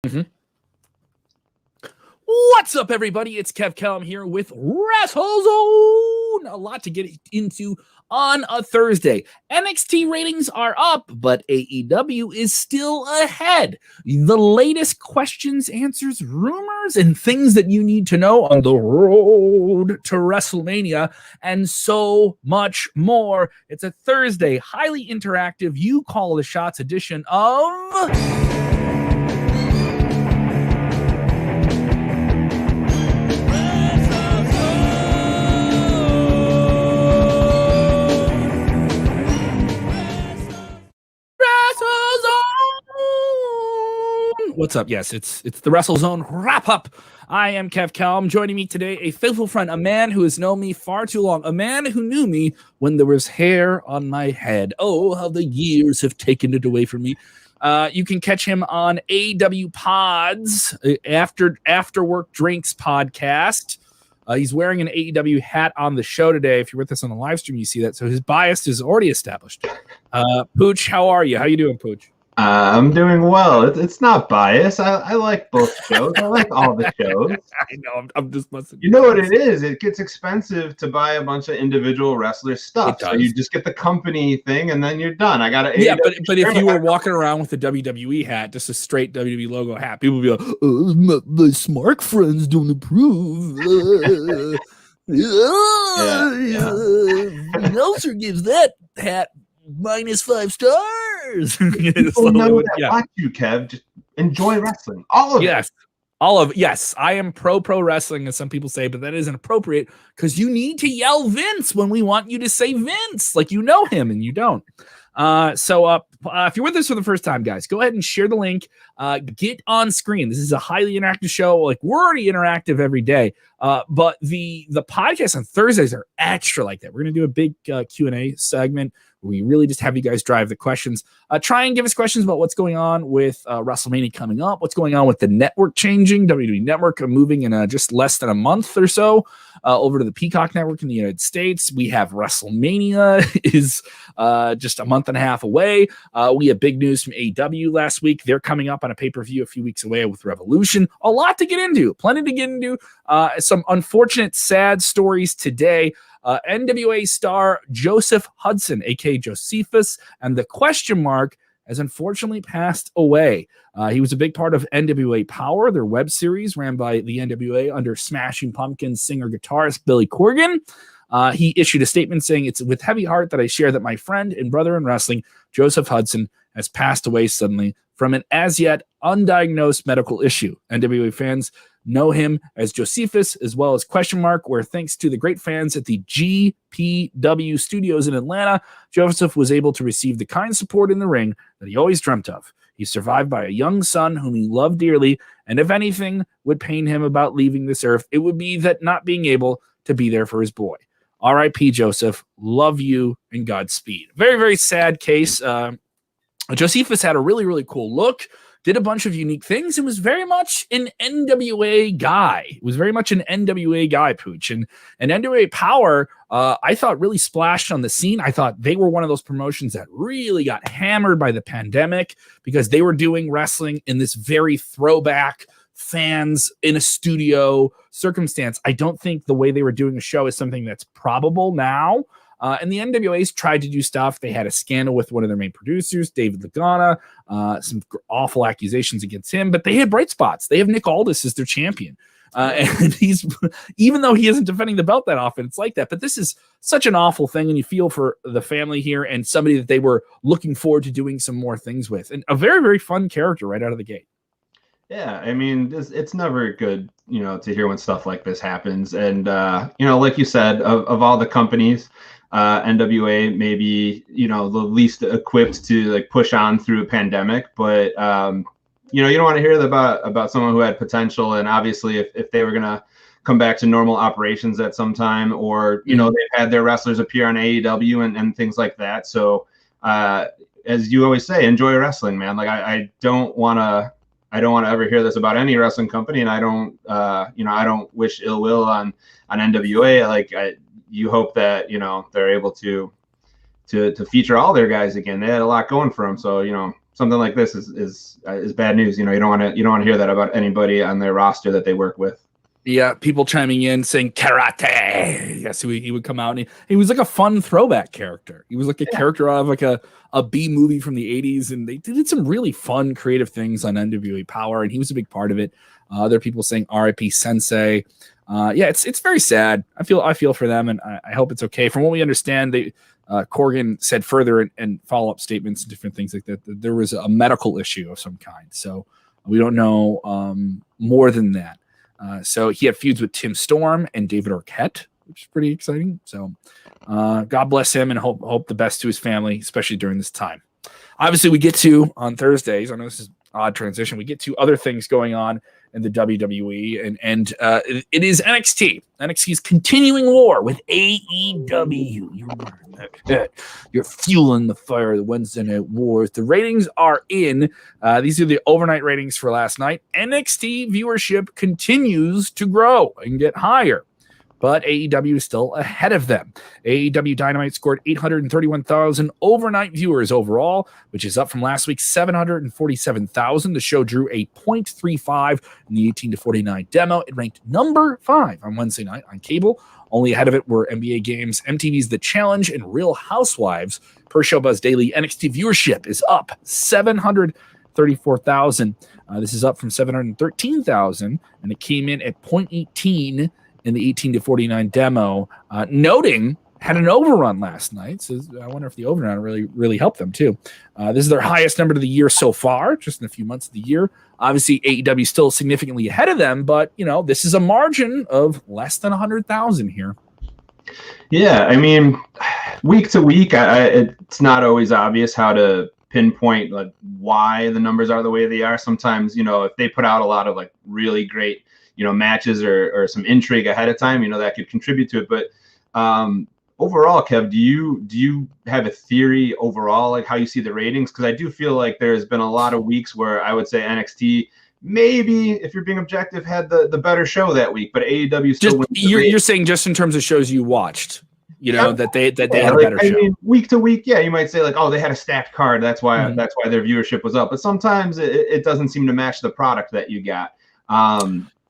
Mm-hmm. What's up, everybody? It's Kev Kellum here with WrestleZone. A lot to get into on a Thursday. NXT ratings are up, but AEW is still ahead. The latest questions, answers, rumors, and things that you need to know on the road to WrestleMania, and so much more. It's a Thursday, highly interactive, you call the shots edition of... What's up? Yes, it's the WrestleZone wrap-up. I am Kev Kellum. Joining me today, a faithful friend, a man who has known me far too long, a man who knew me when there was hair on my head. Oh, how the years have taken it away from me. You can catch him on AEW Pods, After Work Drinks podcast. He's wearing an AEW hat on the show today. If you're with us on the live stream, you see that. So his bias is already established. Pooch, how are you? How you doing, Pooch? I'm doing well. It's not biased. I like both shows. I like all the shows. I know. I'm just messing. You know what it is? It gets expensive to buy a bunch of individual wrestler stuff. So you just get the company thing, and then you're done. I got to. Yeah, but if you were walking around with a WWE hat, just a straight WWE logo hat, people would be like, "Oh, my smart friends don't approve." Meltzer gives that hat -5 stars. People know that watch you, Kev. Just enjoy wrestling. All of it. Yes, I am pro wrestling, as some people say, but that isn't appropriate because you need to yell Vince when we want you to say Vince, like you know him and you don't. So if you're with us for the first time, guys, go ahead and share the link. Get on screen. This is a highly interactive show. Like, we're already interactive every day, but the podcasts on Thursdays are extra like that. We're gonna do a big Q&A segment. We really just have you guys drive the questions. Try and give us questions about what's going on with WrestleMania coming up, what's going on with the network changing, WWE Network moving in just less than a month or so over to the Peacock Network in the United States. We have WrestleMania is just a month and a half away. We have big news from AEW last week. They're coming up on a pay-per-view a few weeks away with Revolution. A lot to get into, plenty to get into. Some unfortunate, sad stories today. NWA star Joseph Hudson, a.k.a. Josephus, and the question mark has unfortunately passed away. He was a big part of NWA Power, their web series ran by the NWA under Smashing Pumpkins singer-guitarist Billy Corgan. He issued a statement saying, "It's with heavy heart that I share that my friend and brother in wrestling, Joseph Hudson, has passed away suddenly from an as-yet undiagnosed medical issue. NWA fans know him as Josephus as well as question mark, where thanks to the great fans at the GPW studios in Atlanta, Joseph was able to receive the kind support in the ring that he always dreamt of. He's survived by a young son whom he loved dearly, and if anything would pain him about leaving this earth, it would be that not being able to be there for his boy. R.I.P. Joseph. Love you and Godspeed." Very, very sad case. Josephus had a really, really cool look, did a bunch of unique things, and was very much an NWA guy. Pooch. And NWA Power, I thought, really splashed on the scene. I thought they were one of those promotions that really got hammered by the pandemic because they were doing wrestling in this very throwback fans in a studio circumstance. I don't think the way they were doing a show is something that's probable now. And the NWA's tried to do stuff. They had a scandal with one of their main producers, David Lagana, some awful accusations against him, but they had bright spots. They have Nick Aldis as their champion. And he's, even though he isn't defending the belt that often, it's like that. But this is such an awful thing. And you feel for the family here and somebody that they were looking forward to doing some more things with. And a very, very fun character right out of the gate. Yeah, I mean, it's never good, to hear when stuff like this happens. And, like you said, of all the companies, NWA maybe, the least equipped to like push on through a pandemic. But, you don't want to hear about someone who had potential. And obviously, if they were going to come back to normal operations at some time, or, they've had their wrestlers appear on AEW and things like that. So, as you always say, enjoy wrestling, man. Like, I don't want to ever hear this about any wrestling company, and I don't wish ill will on NWA. Like, you hope that they're able to feature all their guys again. They had a lot going for them, so something like this is bad news. You know, you don't want to hear that about anybody on their roster that they work with. Yeah, people chiming in saying karate. Yes, he would come out and he was like a fun throwback character. He was like a character out of like a B movie from the 80s, and they did some really fun, creative things on NWA Power, and he was a big part of it. Other people saying R.I.P. Sensei. Yeah, it's very sad. I feel for them, and I hope it's okay. From what we understand, Corgan said further and follow-up statements and different things like that there was a medical issue of some kind. So we don't know more than that. So he had feuds with Tim Storm and David Arquette, which is pretty exciting. So God bless him, and hope the best to his family, especially during this time. Obviously, we get to, on Thursdays, I know this is odd transition, we get to other things going on in the WWE, and it is NXT. NXT's continuing war with AEW. You're fueling the fire of the Wednesday Night Wars. The ratings are in. These are the overnight ratings for last night. NXT viewership continues to grow and get higher, but AEW is still ahead of them. AEW Dynamite scored 831,000 overnight viewers overall, which is up from last week's 747,000. The show drew a 0.35 in the 18 to 49 demo. It ranked number 5 on Wednesday night on cable. Only ahead of it were NBA Games, MTV's The Challenge, and Real Housewives. Per Showbuzz Daily, NXT viewership is up 734,000. This is up from 713,000, and it came in at 0.18 in the 18 to 49 demo. Noting had an overrun last night, so I wonder if the overrun really helped them too. This is their highest number of the year so far, just in a few months of the year. Obviously, AEW is still significantly ahead of them, but this is a margin of less than 100,000 here. Yeah, I mean, week to week, it's not always obvious how to pinpoint like why the numbers are the way they are. Sometimes, if they put out a lot of like really great, matches or some intrigue ahead of time, that could contribute to it. But overall, Kev, do you have a theory overall, like how you see the ratings? Because I do feel like there's been a lot of weeks where I would say NXT, maybe if you're being objective, had the better show that week, but AEW still wins. You're saying just in terms of shows you watched, that they had a better show. I mean, week to week, you might say like, oh, they had a stacked card, that's why their viewership was up. But sometimes it doesn't seem to match the product that you got.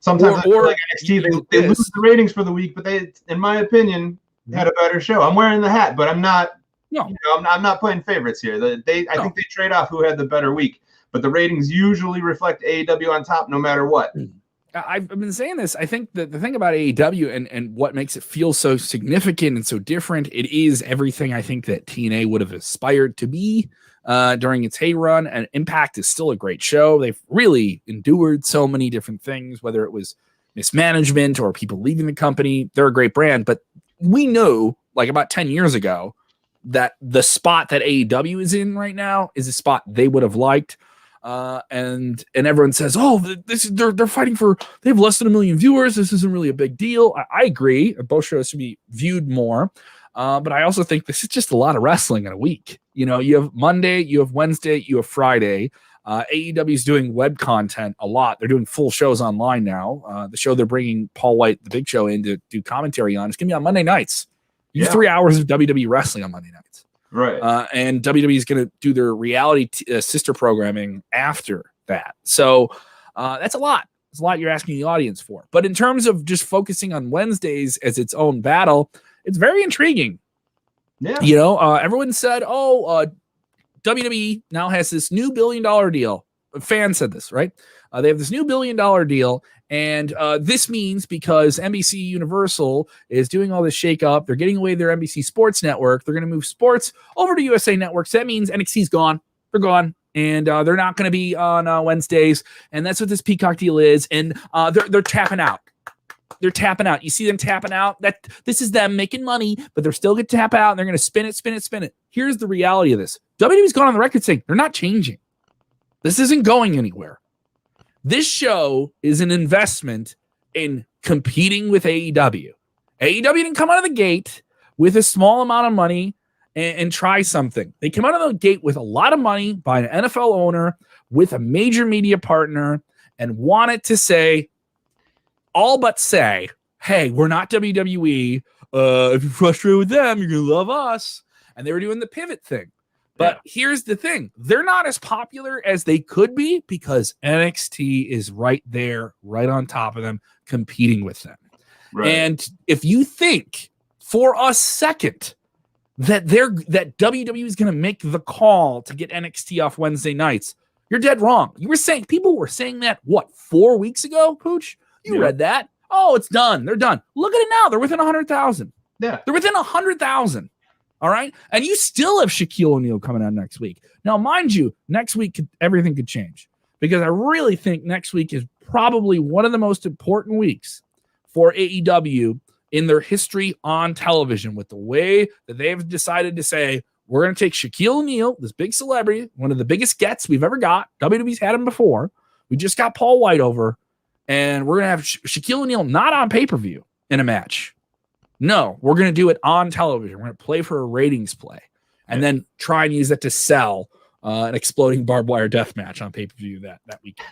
Sometimes I feel like NXT they lose the ratings for the week, but they, in my opinion, had a better show. I'm wearing the hat, but I'm not. No, I'm not playing favorites here. I think they trade off who had the better week, but the ratings usually reflect AEW on top, no matter what. I've been saying this. I think that the thing about AEW and what makes it feel so significant and so different, it is everything I think that TNA would have aspired to be during its hey run. And Impact is still a great show. They've really endured so many different things, whether it was mismanagement or people leaving the company. They're a great brand, but we know, like about 10 years ago, that the spot that AEW is in right now is a spot they would have liked. And everyone says, oh, they're fighting for, they have less than 1 million viewers. This isn't really a big deal. I agree. Both shows should be viewed more. But I also think this is just a lot of wrestling in a week. You have Monday, you have Wednesday, you have Friday. AEW is doing web content a lot. They're doing full shows online now. The show they're bringing Paul Wight, the Big Show, in to do commentary on, it's going to be on Monday nights. 3 hours of WWE wrestling on Monday nights. Right. And WWE is going to do their reality sister programming after that. So that's a lot. It's a lot you're asking the audience for. But in terms of just focusing on Wednesdays as its own battle, it's very intriguing. Yeah. Everyone said, WWE now has this new $1 billion deal. Fans said this, right? They have this new $1 billion deal. And this means because NBC Universal is doing all this shakeup, they're getting away their NBC Sports Network. They're going to move sports over to USA Networks. That means NXT's gone. They're gone. And they're not going to be on Wednesdays. And that's what this Peacock deal is. And they're tapping out. They're tapping out. You see them tapping out. This is them making money, but they're still going to tap out, and they're going to spin it. Here's the reality of this. WWE's gone on the record saying they're not changing. This isn't going anywhere. This show is an investment in competing with AEW. AEW didn't come out of the gate with a small amount of money and try something. They came out of the gate with a lot of money by an NFL owner with a major media partner and wanted to say, hey, we're not WWE. If you're frustrated with them, you're going to love us. And they were doing the pivot thing. But here's the thing. They're not as popular as they could be because NXT is right there, right on top of them, competing with them. Right. And if you think for a second that WWE is going to make the call to get NXT off Wednesday nights, you're dead wrong. People were saying that, 4 weeks ago, Pooch? You read that. Oh, it's done. They're done. Look at it now. They're within 100,000. Yeah. They're within 100,000. All right. And you still have Shaquille O'Neal coming out next week. Now, mind you, next week, everything could change because I really think next week is probably one of the most important weeks for AEW in their history on television, with the way that they've decided to say, we're going to take Shaquille O'Neal, this big celebrity, one of the biggest gets we've ever got. WWE's had him before. We just got Paul Wight over, and we're going to have Shaquille O'Neal not on pay-per-view in a match. No, we're going to do it on television. We're going to play for a ratings play and then try and use that to sell an exploding barbed wire death match on pay-per-view that weekend.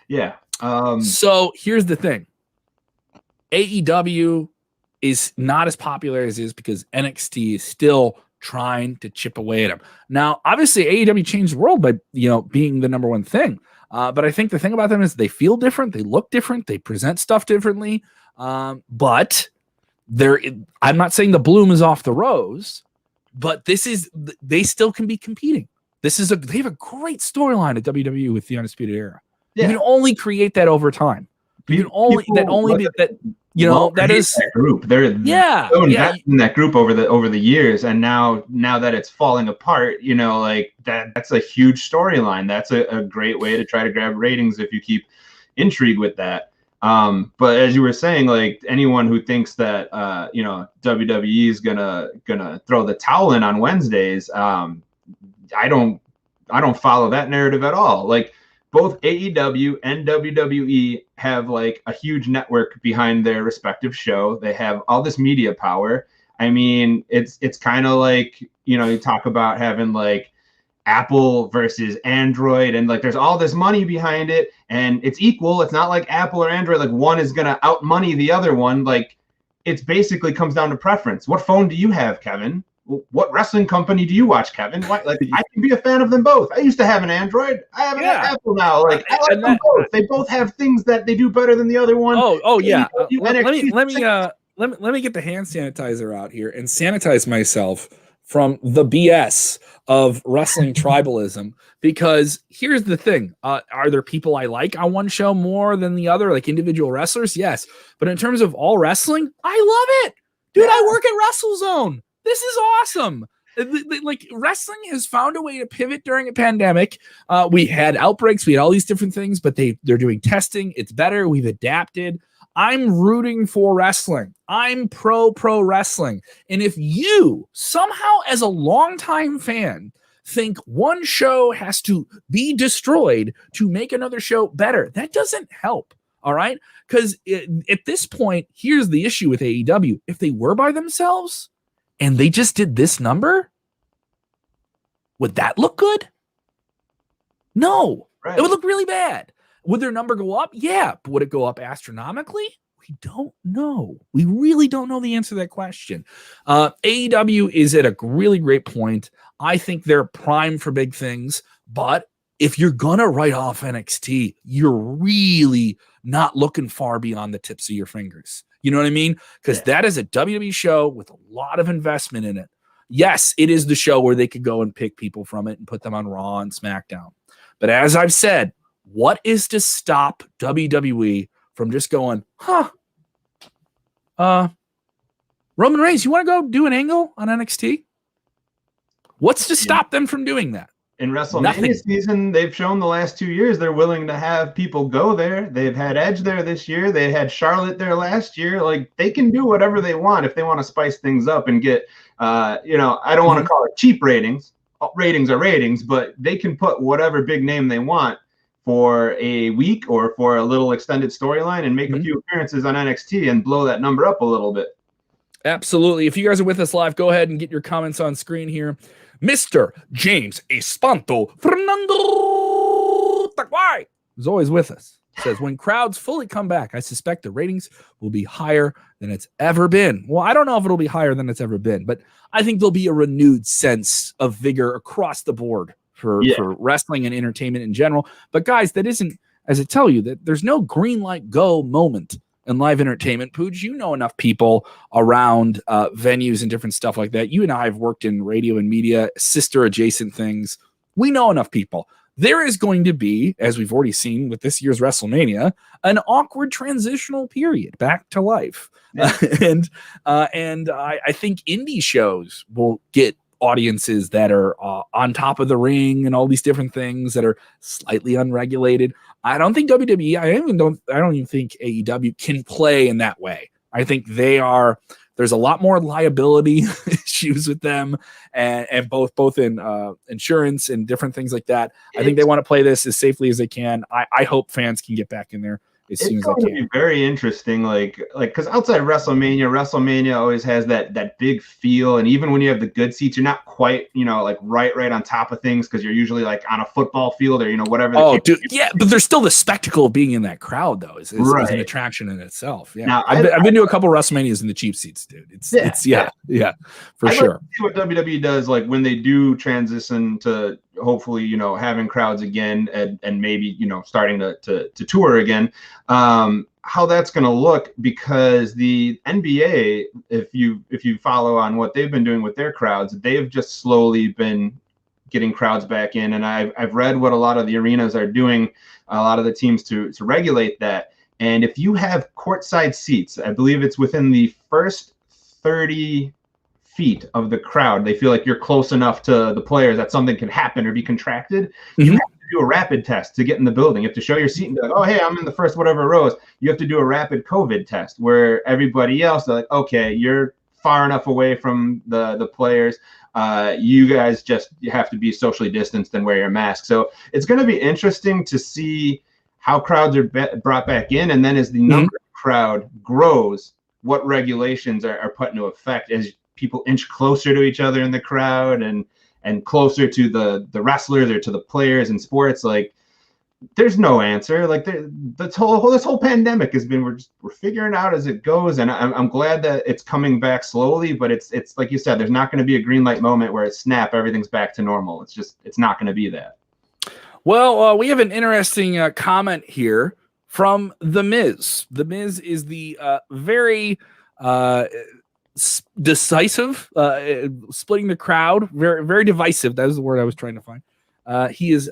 Yeah. So here's the thing. AEW is not as popular as it is because NXT is still trying to chip away at them. Now, obviously, AEW changed the world by being the number one thing. But I think the thing about them is they feel different, they look different, they present stuff differently. But I'm not saying the bloom is off the rose, but they still can be competing. They have a great storyline at WWE with the Undisputed Era. Yeah. You can only create that over time. You can only that is that group. They're invested in that group over the years, and now that it's falling apart, that's a huge storyline. That's a great way to try to grab ratings if you keep intrigue with that. But as you were saying, like anyone who thinks that WWE is gonna throw the towel in on Wednesdays, I don't follow that narrative at all. Like both AEW and WWE have like a huge network behind their respective show. They have all this media power. I mean, it's kind of like, you talk about having like Apple versus Android, and like there's all this money behind it, and it's equal. It's not like Apple or Android, like one is gonna out money the other one. Like it's basically comes down to preference. What phone do you have, Kevin? What wrestling company do you watch, Kevin? Like I can be a fan of them both. I used to have an Android. I have an Apple now. Like I like them both. They both have things that they do better than the other one. Oh yeah. Let me get the hand sanitizer out here and sanitize myself from the BS of wrestling tribalism, because here's the thing. Are there people I like on one show more than the other, like individual wrestlers? Yes. But in terms of all wrestling, I love it. Dude, I work at WrestleZone. This is awesome. Like wrestling has found a way to pivot during a pandemic. We had outbreaks. We had all these different things, but they're doing testing. It's better. We've adapted. I'm rooting for wrestling. I'm pro wrestling. And if you somehow, as a longtime fan, think one show has to be destroyed to make another show better, that doesn't help. All right? Because at this point, here's the issue with AEW. If they were by themselves and they just did this number, would that look good? No. Right. It would look really bad. Would their number go up? Yeah. But would it go up astronomically? We don't know. We really don't know the answer to that question. AEW is at a really great point. I think they're primed for big things. But if you're going to write off NXT, you're really not looking far beyond the tips of your fingers. You know what I mean? Because that is a WWE show with a lot of investment in it. Yes, it is the show where they could go and pick people from it and put them on Raw and SmackDown. But as I've said, what is to stop WWE from just going, Roman Reigns, you want to go do an angle on NXT? What's to stop them from doing that? In WrestleMania season, they've shown the last 2 years they're willing to have people go there. They've had Edge there this year. They had Charlotte there last year. Like they can do whatever they want if they want to spice things up and get, I don't want to call it cheap ratings. Ratings are ratings, but they can put whatever big name they want for a week or for a little extended storyline and make a few appearances on NXT and blow that number up a little bit. Absolutely. If you guys are with us live, go ahead and get your comments on screen here. Mr. James Espanto Fernando Taguay is always with us. says, when crowds fully come back, I suspect the ratings will be higher than it's ever been. Well, I don't know if it'll be higher than it's ever been, but I think there'll be a renewed sense of vigor across the board for wrestling and entertainment in general. But guys, that isn't, as I tell you, that there's no green light go moment in live entertainment. Pooch, you know enough people around venues and different stuff like that. You and I have worked in radio and media, sister adjacent things. We know enough people. There is going to be, as we've already seen with this year's WrestleMania, an awkward transitional period back to life. Yeah. and I think indie shows will get audiences that are on top of the ring and all these different things that are slightly unregulated. I don't think WWE, I don't even think AEW can play in that way. I think there's a lot more liability issues with them and both in insurance and different things like that. I think they want to play this as safely as they can. I hope fans can get back in there as soon as they can. It's going to be very interesting, like because outside WrestleMania always has that big feel, and even when you have the good seats, you're not quite like right on top of things because you're usually like on a football field or whatever. Oh, dude, yeah, but there's still the spectacle of being in that crowd though. Is an attraction in itself. Yeah, now, I've been to a couple WrestleManias in the cheap seats, dude. It's for sure. Like to see what WWE does, like when they do transition to hopefully having crowds again and maybe starting to tour again. How that's going to look, because the NBA, if you follow on what they've been doing with their crowds, they've just slowly been getting crowds back in. And I've read what a lot of the arenas are doing, a lot of the teams to regulate that. And if you have courtside seats, I believe it's within the first 30 feet of the crowd, they feel like you're close enough to the players that something can happen or be contracted. Mm-hmm. You have to do a rapid test to get in the building. You have to show your seat and be like, oh, hey, I'm in the first whatever rows. You have to do a rapid COVID test where everybody else, they're like, okay, you're far enough away from the players. You guys you have to be socially distanced and wear your mask. So it's going to be interesting to see how crowds are brought back in. And then as the number of crowd grows, what regulations are put into effect as people inch closer to each other in the crowd and closer to the wrestlers or to the players in sports. Like, there's no answer. Like, this whole pandemic has been, we're figuring out as it goes, and I'm glad that it's coming back slowly. But it's like you said, there's not going to be a green light moment where it's everything's back to normal. It's not going to be that. Well, we have an interesting comment here from The Miz. The Miz is the very decisive, splitting the crowd, very, very divisive. That is the word I was trying to find. He is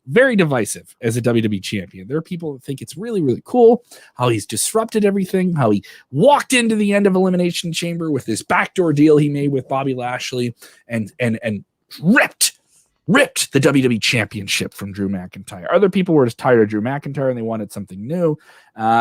very divisive as a WWE champion. There are people that think it's really, really cool how he's disrupted everything, how he walked into the end of Elimination Chamber with this backdoor deal he made with Bobby Lashley and ripped the WWE Championship from Drew McIntyre. Other people were just tired of Drew McIntyre and they wanted something new.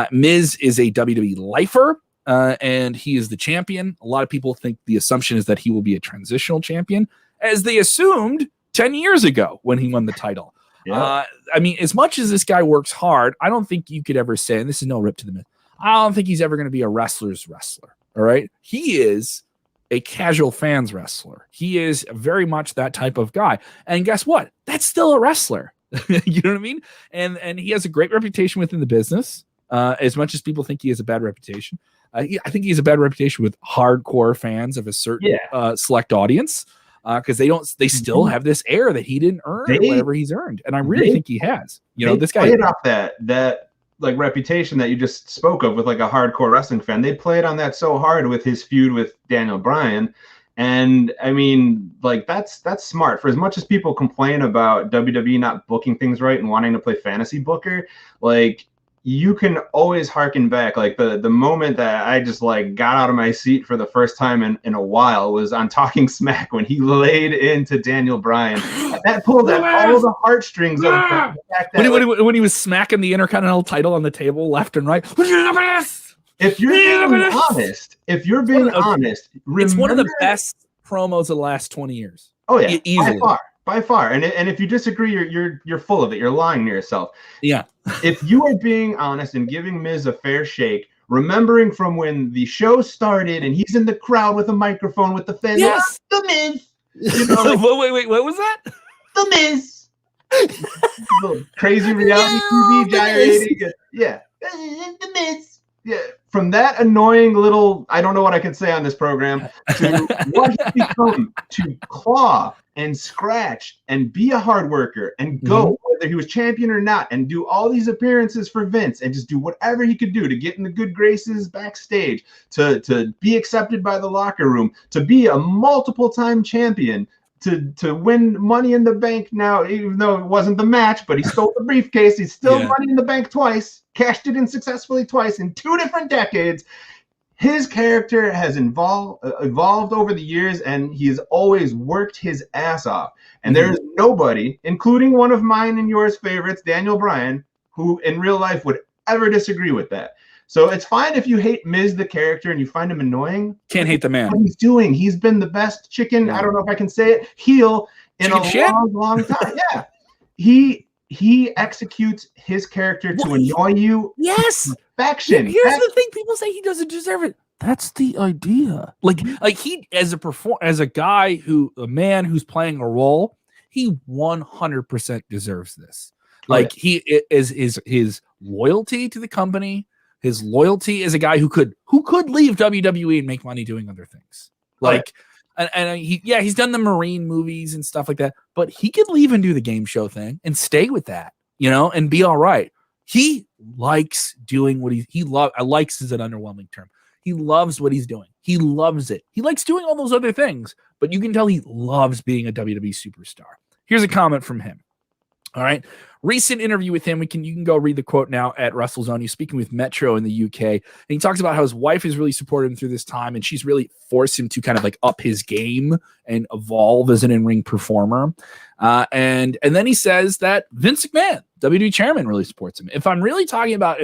Miz is a WWE lifer. And he is the champion. A lot of people think the assumption is that he will be a transitional champion, as they assumed 10 years ago when he won the title. Yeah. I mean, as much as this guy works hard, I don't think you could ever say, and this is no rip to the Miz, I don't think he's ever going to be a wrestler's wrestler. All right. He is a casual fans wrestler. He is very much that type of guy. And guess what? That's still a wrestler. You know what I mean? And he has a great reputation within the business. As much as people think he has a bad reputation. I think he has a bad reputation with hardcore fans of a certain select audience, because they still have this air that he didn't earn whatever he's earned, and I really think he has. This guy played off that like reputation that you just spoke of with like a hardcore wrestling fan. They played on that so hard with his feud with Daniel Bryan, and I mean, like that's smart. For as much as people complain about WWE not booking things right and wanting to play fantasy booker, like, you can always harken back. Like the moment that I just like got out of my seat for the first time in a while was on Talking Smack when he laid into Daniel Bryan. That pulled at all the heartstrings of the fact that when he was smacking the Intercontinental title on the table left and right. If you're being honest, it's one of the best promos of the last 20 years. Oh yeah, easily. By far. And if you disagree, you're full of it. You're lying to yourself. Yeah. If you are being honest and giving Miz a fair shake, remembering from when the show started and he's in the crowd with a microphone with the fans. Yes. The Miz. Wait, what was that? The Miz. Little crazy reality TV gyrating. Yeah. The Miz. Yeah. From that annoying little, I don't know what I can say on this program, to what he become, to claw and scratch and be a hard worker and go, whether he was champion or not, and do all these appearances for Vince and just do whatever he could do to get in the good graces backstage, to be accepted by the locker room, to be a multiple-time champion, to win Money in the Bank now, even though it wasn't the match, but he stole the briefcase. He's still Money in the Bank twice, cashed it in successfully twice in 2 different decades. His character has evolved over the years, and he has always worked his ass off. And there is nobody, including one of mine and yours favorites, Daniel Bryan, who in real life would ever disagree with that. So it's fine if you hate Miz, the character, and you find him annoying. Can't hate the man. What he's doing. He's been the best chicken, I don't know if I can say it, heel in long time. Yeah. He executes his character to annoy you. Yes. Perfection. Here's the thing. People say he doesn't deserve it. That's the idea. Like he, as a man who's playing a role, he 100% deserves this. Like he is his loyalty to the company, his loyalty as a guy who could leave WWE and make money doing other things. Like, and he's done the Marine movies and stuff like that, but he could leave and do the game show thing and stay with that, and be all right. He likes doing what likes is an underwhelming term. He loves what he's doing. He loves it. He likes doing all those other things, but you can tell he loves being a WWE superstar. Here's a comment from him. All right. Recent interview with him. You can go read the quote now at WrestleZone. He's speaking with Metro in the UK. And he talks about how his wife has really supported him through this time. And she's really forced him to kind of like up his game and evolve as an in-ring performer. And then he says that Vince McMahon, WWE Chairman, really supports him. If I'm really talking about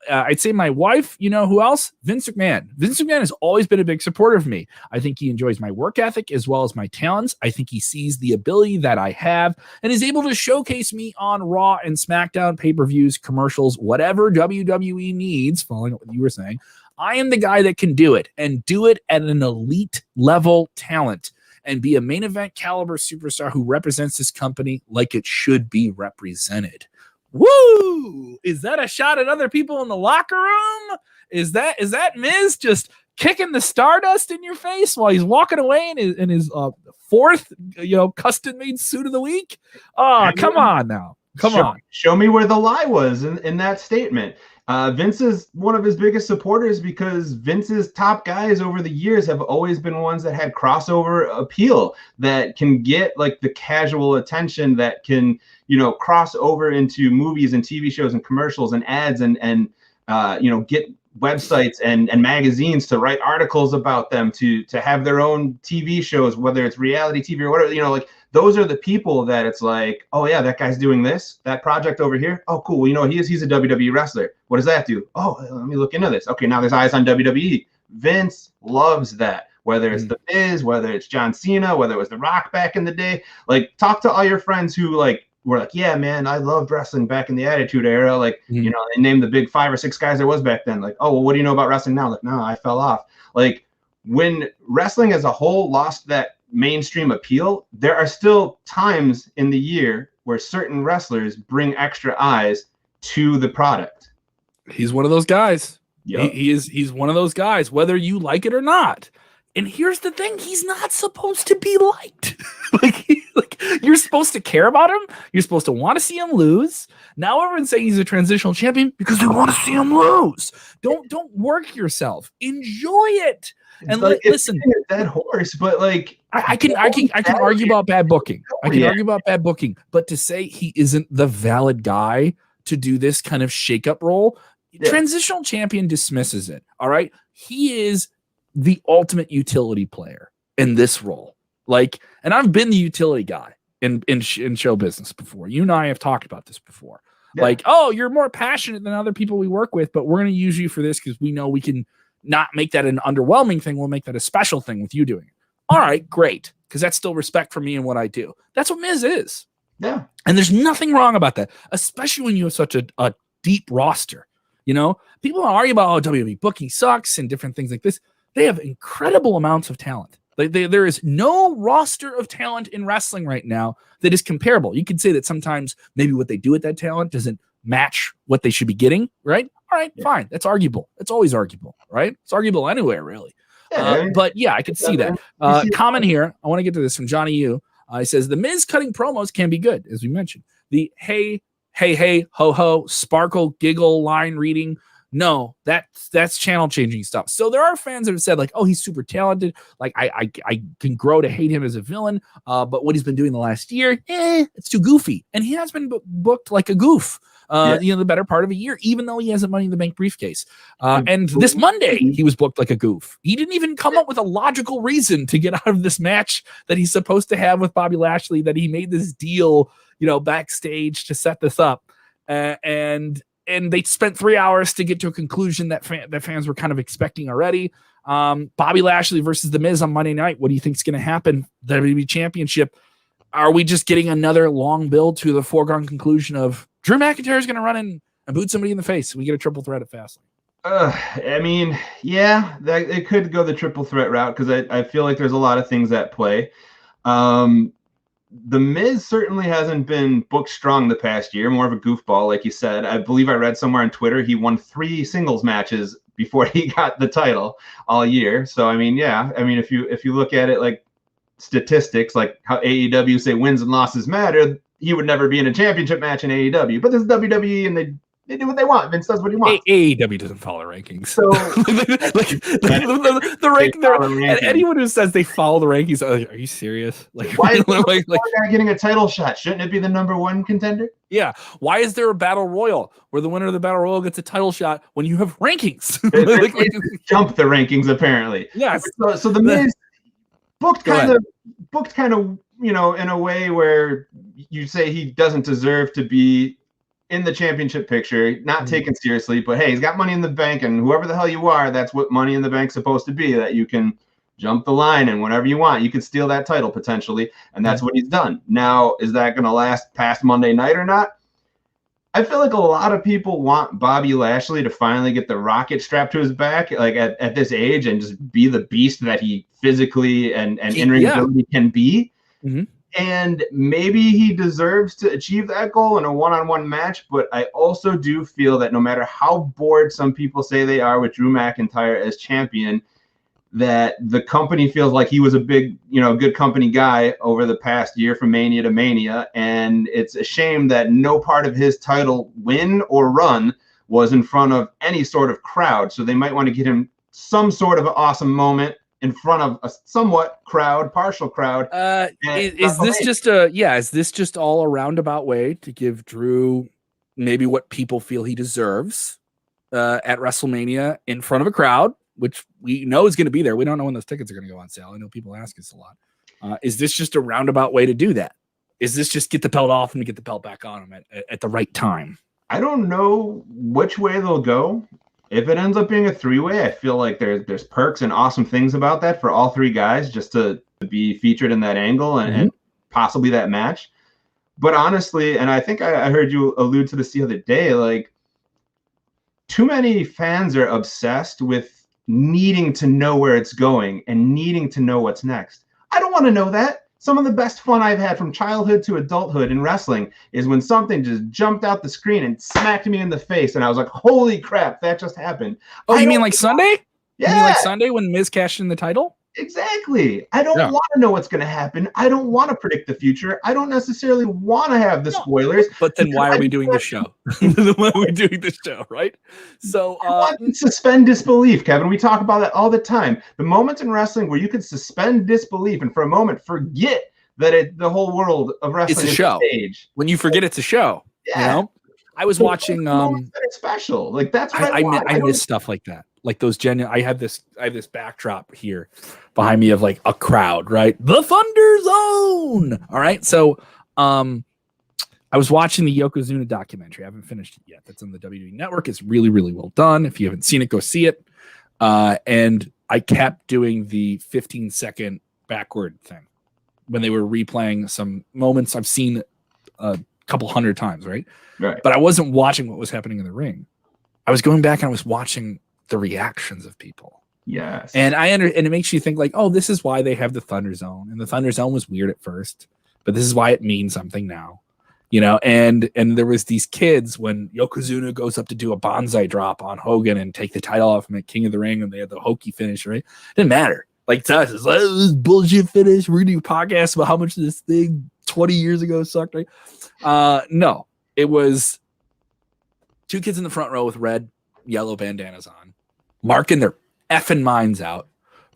I'd say my wife, who else? Vince McMahon. Vince McMahon has always been a big supporter of me. I think he enjoys my work ethic as well as my talents. I think he sees the ability that I have and is able to showcase me on Raw and SmackDown, pay-per-views, commercials, whatever WWE needs, following up what you were saying. I am the guy that can do it and do it at an elite level talent and be a main event caliber superstar who represents this company like it should be represented. Woo! Is that a shot at other people in the locker room? Is that Miz just kicking the stardust in your face while he's walking away in his fourth custom made suit of the week? Oh, come on now. Come on. Show me where the lie was in that statement. Vince is one of his biggest supporters because Vince's top guys over the years have always been ones that had crossover appeal, that can get like the casual attention, that can, cross over into movies and TV shows and commercials and ads and get websites and magazines to write articles about them, to have their own TV shows, whether it's reality TV or whatever, those are the people that it's like, oh yeah, that guy's doing this, that project over here. Oh, cool. Well, he's a WWE wrestler. What does that do? Oh, let me look into this. Okay, now there's eyes on WWE. Vince loves that. Whether it's The Miz, whether it's John Cena, whether it was The Rock back in the day. Like, talk to all your friends who were like, yeah, man, I loved wrestling back in the Attitude Era. Like, they named the big 5 or 6 guys there was back then. Like, oh, well, what do you know about wrestling now? Like, no, I fell off. Like, when wrestling as a whole lost that mainstream appeal, there are still times in the year where certain wrestlers bring extra eyes to the product. He's one of those guys. Yep. He's one of those guys, whether you like it or not. And here's the thing, he's not supposed to be liked. like you're supposed to care about him. You're supposed to want to see him lose. Now everyone's saying he's a transitional champion because they want to see him lose. Don't work yourself. Enjoy it. And listen, that horse, but like I can argue about bad booking. I can argue about bad booking, but to say he isn't the valid guy to do this kind of shakeup role, transitional champion dismisses it. All right, he is the ultimate utility player in this role. Like, and I've been the utility guy in show business before. You and I have talked about this before. Yeah. Like, oh, you're more passionate than other people we work with, but we're going to use you for this because we know we can not make that an underwhelming thing. We'll make that a special thing with you doing it. All right, great. Because that's still respect for me and what I do. That's what Miz is. Yeah. And there's nothing wrong about that, especially when you have such a deep roster. People argue about, WWE booking sucks and different things like this. They have incredible amounts of talent. There is no roster of talent in wrestling right now that is comparable. You could say that sometimes maybe what they do with that talent doesn't match what they should be getting, right? All right, fine. That's arguable. It's always arguable, right? It's arguable anywhere, really. But yeah, I could see that. Comment here. I want to get to this from Johnny U. He says, the Miz cutting promos can be good, as we mentioned. The hey, ho, ho, sparkle, giggle line reading. No, that's channel changing stuff. So there are fans that have said like, oh, he's super talented. Like I can grow to hate him as a villain. But what he's been doing the last year, it's too goofy. And he has been booked like a goof. The better part of a year, even though he has a Money in the Bank briefcase. And this Monday, he was booked like a goof. He didn't even come up with a logical reason to get out of this match that he's supposed to have with Bobby Lashley, that he made this deal, backstage to set this up. And they spent 3 hours to get to a conclusion that fans were kind of expecting already. Bobby Lashley versus The Miz on Monday night. What do you think is going to happen? The WWE Championship. Are we just getting another long build to the foregone conclusion of Drew McIntyre is going to run in and boot somebody in the face? We get a triple threat at Fastlane. I mean, yeah, it could go the triple threat route because I feel like there's a lot of things at play. The Miz certainly hasn't been booked strong the past year, more of a goofball, like you said. I believe I read somewhere on Twitter he won 3 singles matches before he got the title all year. So, I mean, yeah. I mean, if you look at it like statistics, like how AEW say wins and losses matter, he would never be in a championship match in AEW. But this is WWE, and they do what they want. Vince does what he wants. AEW doesn't follow rankings. So the rank, anyone who says they follow the rankings, are you serious? Like, why is the guy getting a title shot? Shouldn't it be the number 1 contender? Yeah. Why is there a battle royal where the winner of the battle royal gets a title shot when you have rankings? They jump the rankings apparently. Yes. So the Miz booked kind of in a way where you say he doesn't deserve to be in the championship picture, not taken seriously, but hey, he's got Money in the Bank, and whoever the hell you are, that's what Money in the Bank's supposed to be, that you can jump the line and whenever you want, you can steal that title potentially, and that's what he's done. Now, is that going to last past Monday night or not? I feel like a lot of people want Bobby Lashley to finally get the rocket strapped to his back, like at this age, and just be the beast that he physically and in-ring ability can be. Mm-hmm. And maybe he deserves to achieve that goal in a one-on-one match, but I also do feel that no matter how bored some people say they are with Drew McIntyre as champion, that the company feels like he was a big, good company guy over the past year from Mania to Mania. And it's a shame that no part of his title win or run was in front of any sort of crowd. So they might want to get him some sort of an awesome moment in front of a somewhat partial crowd. Is this just all a roundabout way to give Drew maybe what people feel he deserves at WrestleMania in front of a crowd, which we know is going to be there? We don't know when those tickets are going to go on sale. I know people ask us a lot. Is this just a roundabout way to do that? Is this just get the belt off and get the belt back on him at the right time? I don't know which way they'll go. If it ends up being a 3-way, I feel like there's perks and awesome things about that for all 3 guys just to be featured in that angle and possibly that match. But honestly, and I think I heard you allude to this the other day, like too many fans are obsessed with needing to know where it's going and needing to know what's next. I don't want to know that. Some of the best fun I've had from childhood to adulthood in wrestling is when something just jumped out the screen and smacked me in the face, and I was like, holy crap, that just happened. Oh, you mean like Sunday? Yeah. You mean like Sunday when Miz cashed in the title? Exactly. I don't want to know what's going to happen. I don't want to predict the future. I don't necessarily want to have the spoilers. But then why are we doing the show? Why are we doing the show, right? So I want to suspend disbelief, Kevin. We talk about that all the time. The moments in wrestling where you can suspend disbelief and for a moment forget that the whole world of wrestling is a show. Stage. When you forget it's a show, I was watching. It's special. Like that's what I miss stuff like that. Like those I have this backdrop here behind me of like a crowd, right? The Thunder Zone. All right. So I was watching the Yokozuna documentary. I haven't finished it yet. That's on the WWE Network. It's really, really well done. If you haven't seen it, go see it. And I kept doing the 15-second backward thing when they were replaying some moments I've seen a couple hundred times, right? Right. But I wasn't watching what was happening in the ring. I was going back and I was watching the reactions of people. Yes. And and it makes you think like, oh, this is why they have the Thunder Zone. And the Thunder Zone was weird at first, but this is why it means something now. And there was these kids when Yokozuna goes up to do a bonsai drop on Hogan and take the title off him at King of the Ring, and they had the hokey finish, right? Didn't matter. Like to us, it's like, oh, this bullshit finish. We're gonna do a podcast about how much this thing 20 years ago sucked, right? No, it was two kids in the front row with red, yellow bandanas on, marking their effing minds out,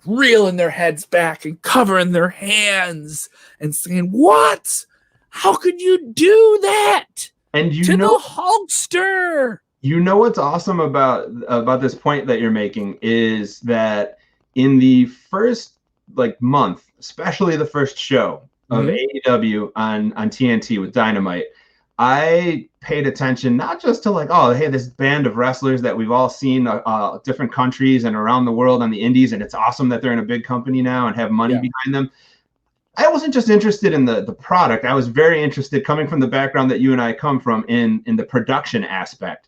reeling their heads back and covering their hands and saying, "What? How could you do that?" And to the Hulkster. What's awesome about this point that you're making is that in the first month, especially the first show of AEW on TNT with Dynamite, I paid attention not just to oh, hey, this band of wrestlers that we've all seen different countries and around the world on the indies, and it's awesome that they're in a big company now and have money behind them. I wasn't just interested in the product. I was very interested, coming from the background that you and I come from, in the production aspect.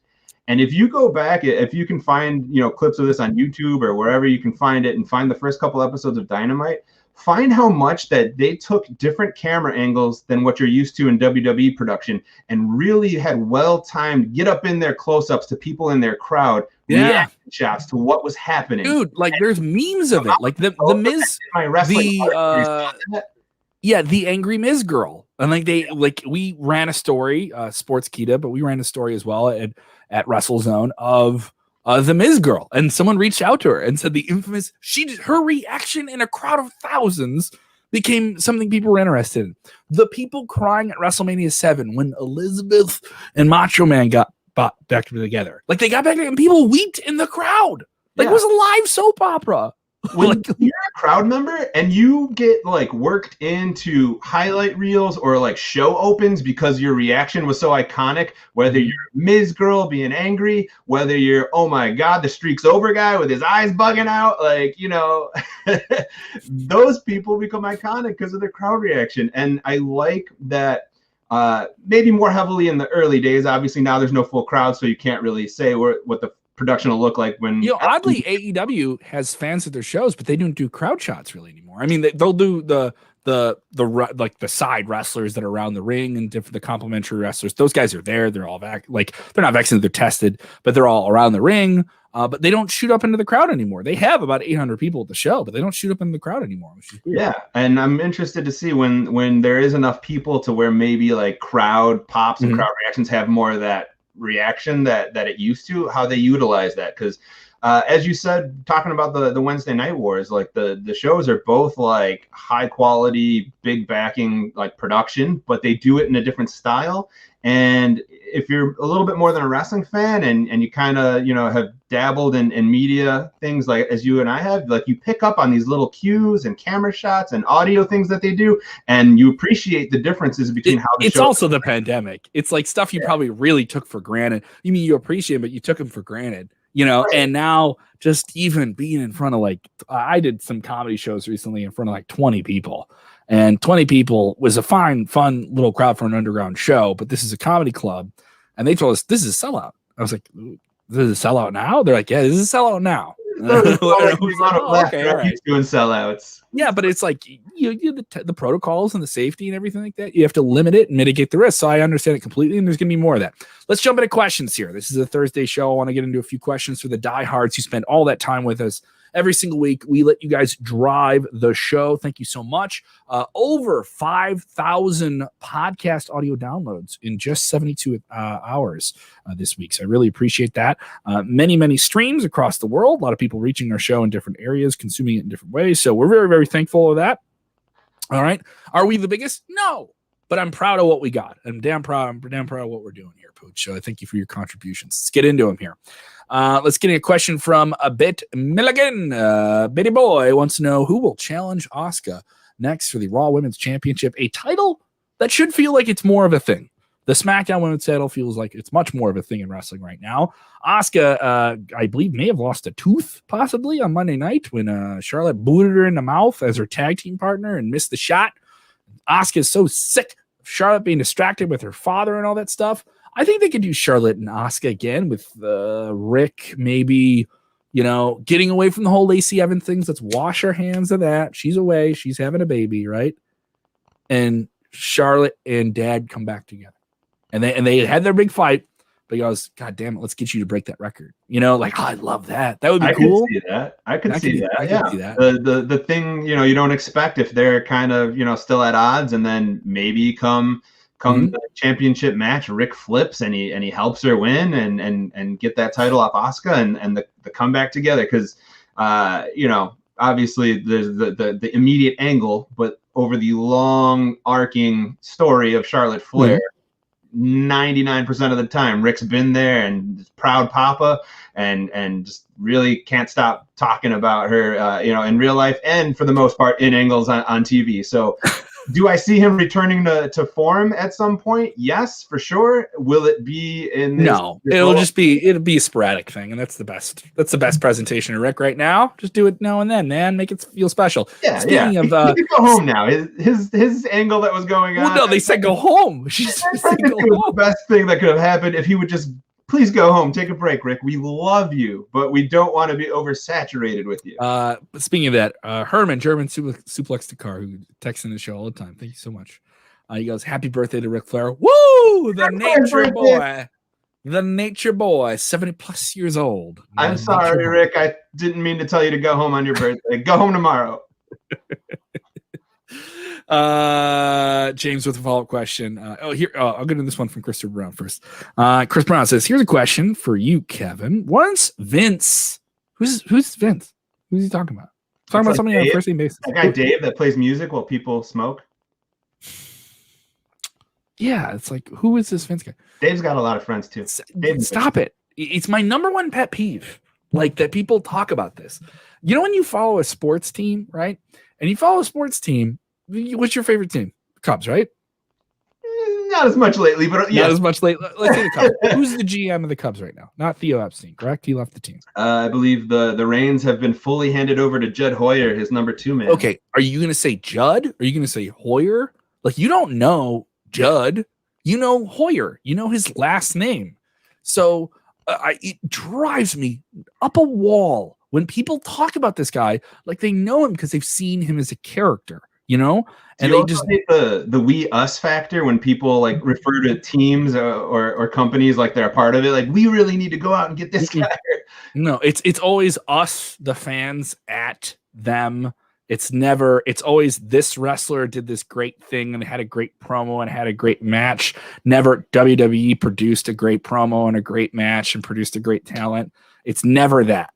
And if you go back, if you can find clips of this on YouTube or wherever you can find it, and find the first couple episodes of Dynamite, find how much that they took different camera angles than what you're used to in WWE production, and really had well-timed get up in their close-ups to people in their crowd, reaction shots to what was happening. Dude, there's memes of it. Like the Miz, the Angry Miz girl. And we ran a story, Sports Kita, but we ran a story as well at WrestleZone of the Miz girl, and someone reached out to her and said the infamous her reaction in a crowd of thousands became something people were interested in. The people crying at WrestleMania 7 when Elizabeth and Macho Man got back together, they got back together and people wept in the crowd. It was a live soap opera. When you're a crowd member and you get worked into highlight reels or show opens because your reaction was so iconic, whether you're Miz girl being angry, whether you're, oh my God, the streak's over guy with his eyes bugging out, those people become iconic because of their crowd reaction. And I like that maybe more heavily in the early days. Obviously now there's no full crowd, so you can't really say what the production will look like when oddly AEW has fans at their shows, but they don't do crowd shots really anymore. I mean, they'll do the side wrestlers that are around the ring and the complimentary wrestlers. Those guys are there. They're all they're not vaccinated, they're tested, but they're all around the ring. But they don't shoot up into the crowd anymore. They have about 800 people at the show, but they don't shoot up into the crowd anymore, which is weird. Yeah, and I'm interested to see when there is enough people to where maybe crowd pops and crowd reactions have more of that reaction that it used to, how they utilize that. Because as you said, talking about the Wednesday Night Wars, the shows are both high quality, big backing production, but they do it in a different style. And if you're a little bit more than a wrestling fan and you kind of have dabbled in media things as you and I have, you pick up on these little cues and camera shots and audio things that they do, and you appreciate the differences between how it's also the pandemic. It's stuff you probably really took for granted. You mean you appreciate it, but you took them for granted, right. And now just even being in front of I did some comedy shows recently in front of 20 people. And 20 people was a fun little crowd for an underground show, but this is a comedy club. And they told us, this is a sellout. I was like, this is a sellout now? They're like, yeah, this is a sellout now. Okay, all right. Doing sellouts. Yeah, but it's the protocols and the safety and everything like that. You have to limit it and mitigate the risk. So I understand it completely, and there's going to be more of that. Let's jump into questions here. This is a Thursday show. I want to get into a few questions for the diehards who spend all that time with us. Every single week, we let you guys drive the show. Thank you so much. Over 5,000 podcast audio downloads in just 72 hours this week. So I really appreciate that. Many, many streams across the world. A lot of people reaching our show in different areas, consuming it in different ways. So we're very, very thankful of that. All right. Are we the biggest? No. But I'm proud of what we got. I'm damn proud of what we're doing here, Pooch. So thank you for your contributions. Let's get into them here. Let's get a question from a Bit Milligan. Bitty Boy wants to know who will challenge Asuka next for the Raw Women's Championship, a title that should feel like it's more of a thing. The SmackDown Women's title feels like it's much more of a thing in wrestling right now. Asuka, I believe, may have lost a tooth possibly on Monday night when Charlotte booted her in the mouth as her tag team partner and missed the shot. Asuka is so sick of Charlotte being distracted with her father and all that stuff. I think they could do Charlotte and Asuka again with Rick maybe getting away from the whole Lacey Evans things. Let's wash our hands of that. She's away. She's having a baby, right? And Charlotte and Dad come back together, and they had their big fight. But he goes, God damn it, let's get you to break that record. I love that. That would be cool. I could see that. I could see that. The thing, you don't expect if they're kind of, still at odds, and then maybe come the championship match, Rick flips and he helps her win and get that title off Asuka and the comeback together. Because, obviously there's the immediate angle, but over the long arcing story of Charlotte Flair, 99% of the time Rick's been there and proud papa and just really can't stop talking about her in real life and for the most part in angles on TV. So do I see him returning to form at some point? Yes, for sure. Will it be in this? No, it'll be a sporadic thing, and that's the best presentation of Rick right now. Just do it now and then, man. Make it feel special. Speaking of he can go home now. His angle that was going on. Well, no, they said go home. She said go home. The best thing that could have happened if he would just please go home, take a break, Rick. We love you, but we don't want to be oversaturated with you. Speaking of that, Herman, German suplex to car, who texts in the show all the time. Thank you so much. He goes, happy birthday to Ric Flair. Woo! The nature boy. The nature boy, 70+ years old. I'm sorry, Rick. I didn't mean to tell you to go home on your birthday. Go home tomorrow. James with a follow-up question. I'll get into this one from Christopher Brown first. Chris Brown says, here's a question for you, Kevin. Once Vince, who's Vince? Who's he talking about? Talking about somebody on a first name basis. That guy Dave that plays music while people smoke. Yeah, it's like, who is this Vince guy? Dave's got a lot of friends too. Stop it. It's my number one pet peeve, like that people talk about this. When you follow a sports team, right? And you follow a sports team, what's your favorite team? Cubs, right? Not as much lately, but yeah. Not as much lately. Let's say the Cubs. Who's the GM of the Cubs right now? Not Theo Epstein, correct? He left the team. I believe the reins have been fully handed over to Judd Hoyer, his number 2 man. Okay, are you going to say Judd? Or are you going to say Hoyer? Like, you don't know Judd. You know Hoyer. You know his last name. So it drives me up a wall when people talk about this guy like they know him because they've seen him as a character. And they just hate the we us factor when people like refer to teams or companies like they're a part of it. Like, we really need to go out and get this guy. No, it's always us, the fans, at them. It's always this wrestler did this great thing and had a great promo and had a great match. Never WWE produced a great promo and a great match and produced a great talent. It's never that.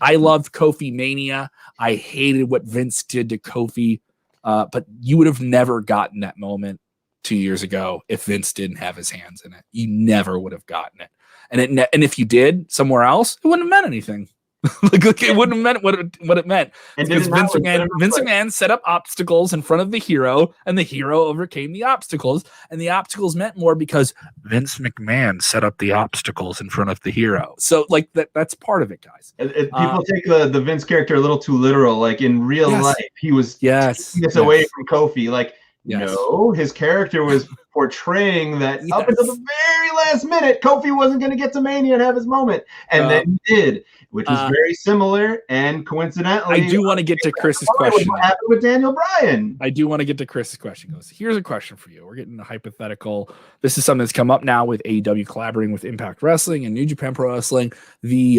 I loved Kofi Mania. I hated what Vince did to Kofi. But you would have never gotten that moment 2 years ago if Vince didn't have his hands in it. You never would have gotten it. And if you did somewhere else, it wouldn't have meant anything. It wouldn't have meant what it meant. And because Vince McMahon set up obstacles in front of the hero, and the hero overcame the obstacles, and the obstacles meant more because Vince McMahon set up the obstacles in front of the hero. So that's part of it, guys. People take the Vince character a little too literal. Like, in real life, he was taking this away from Kofi. Like, no, his character was portraying that up until the very last minute, Kofi wasn't going to get to Mania and have his moment. And then he did, which was very similar. And coincidentally, I do want to get to Chris's question. What happened with Daniel Bryan? I do want to get to Chris's question. Here's a question for you. We're getting a hypothetical. This is something that's come up now with AEW collaborating with Impact Wrestling and New Japan Pro Wrestling. The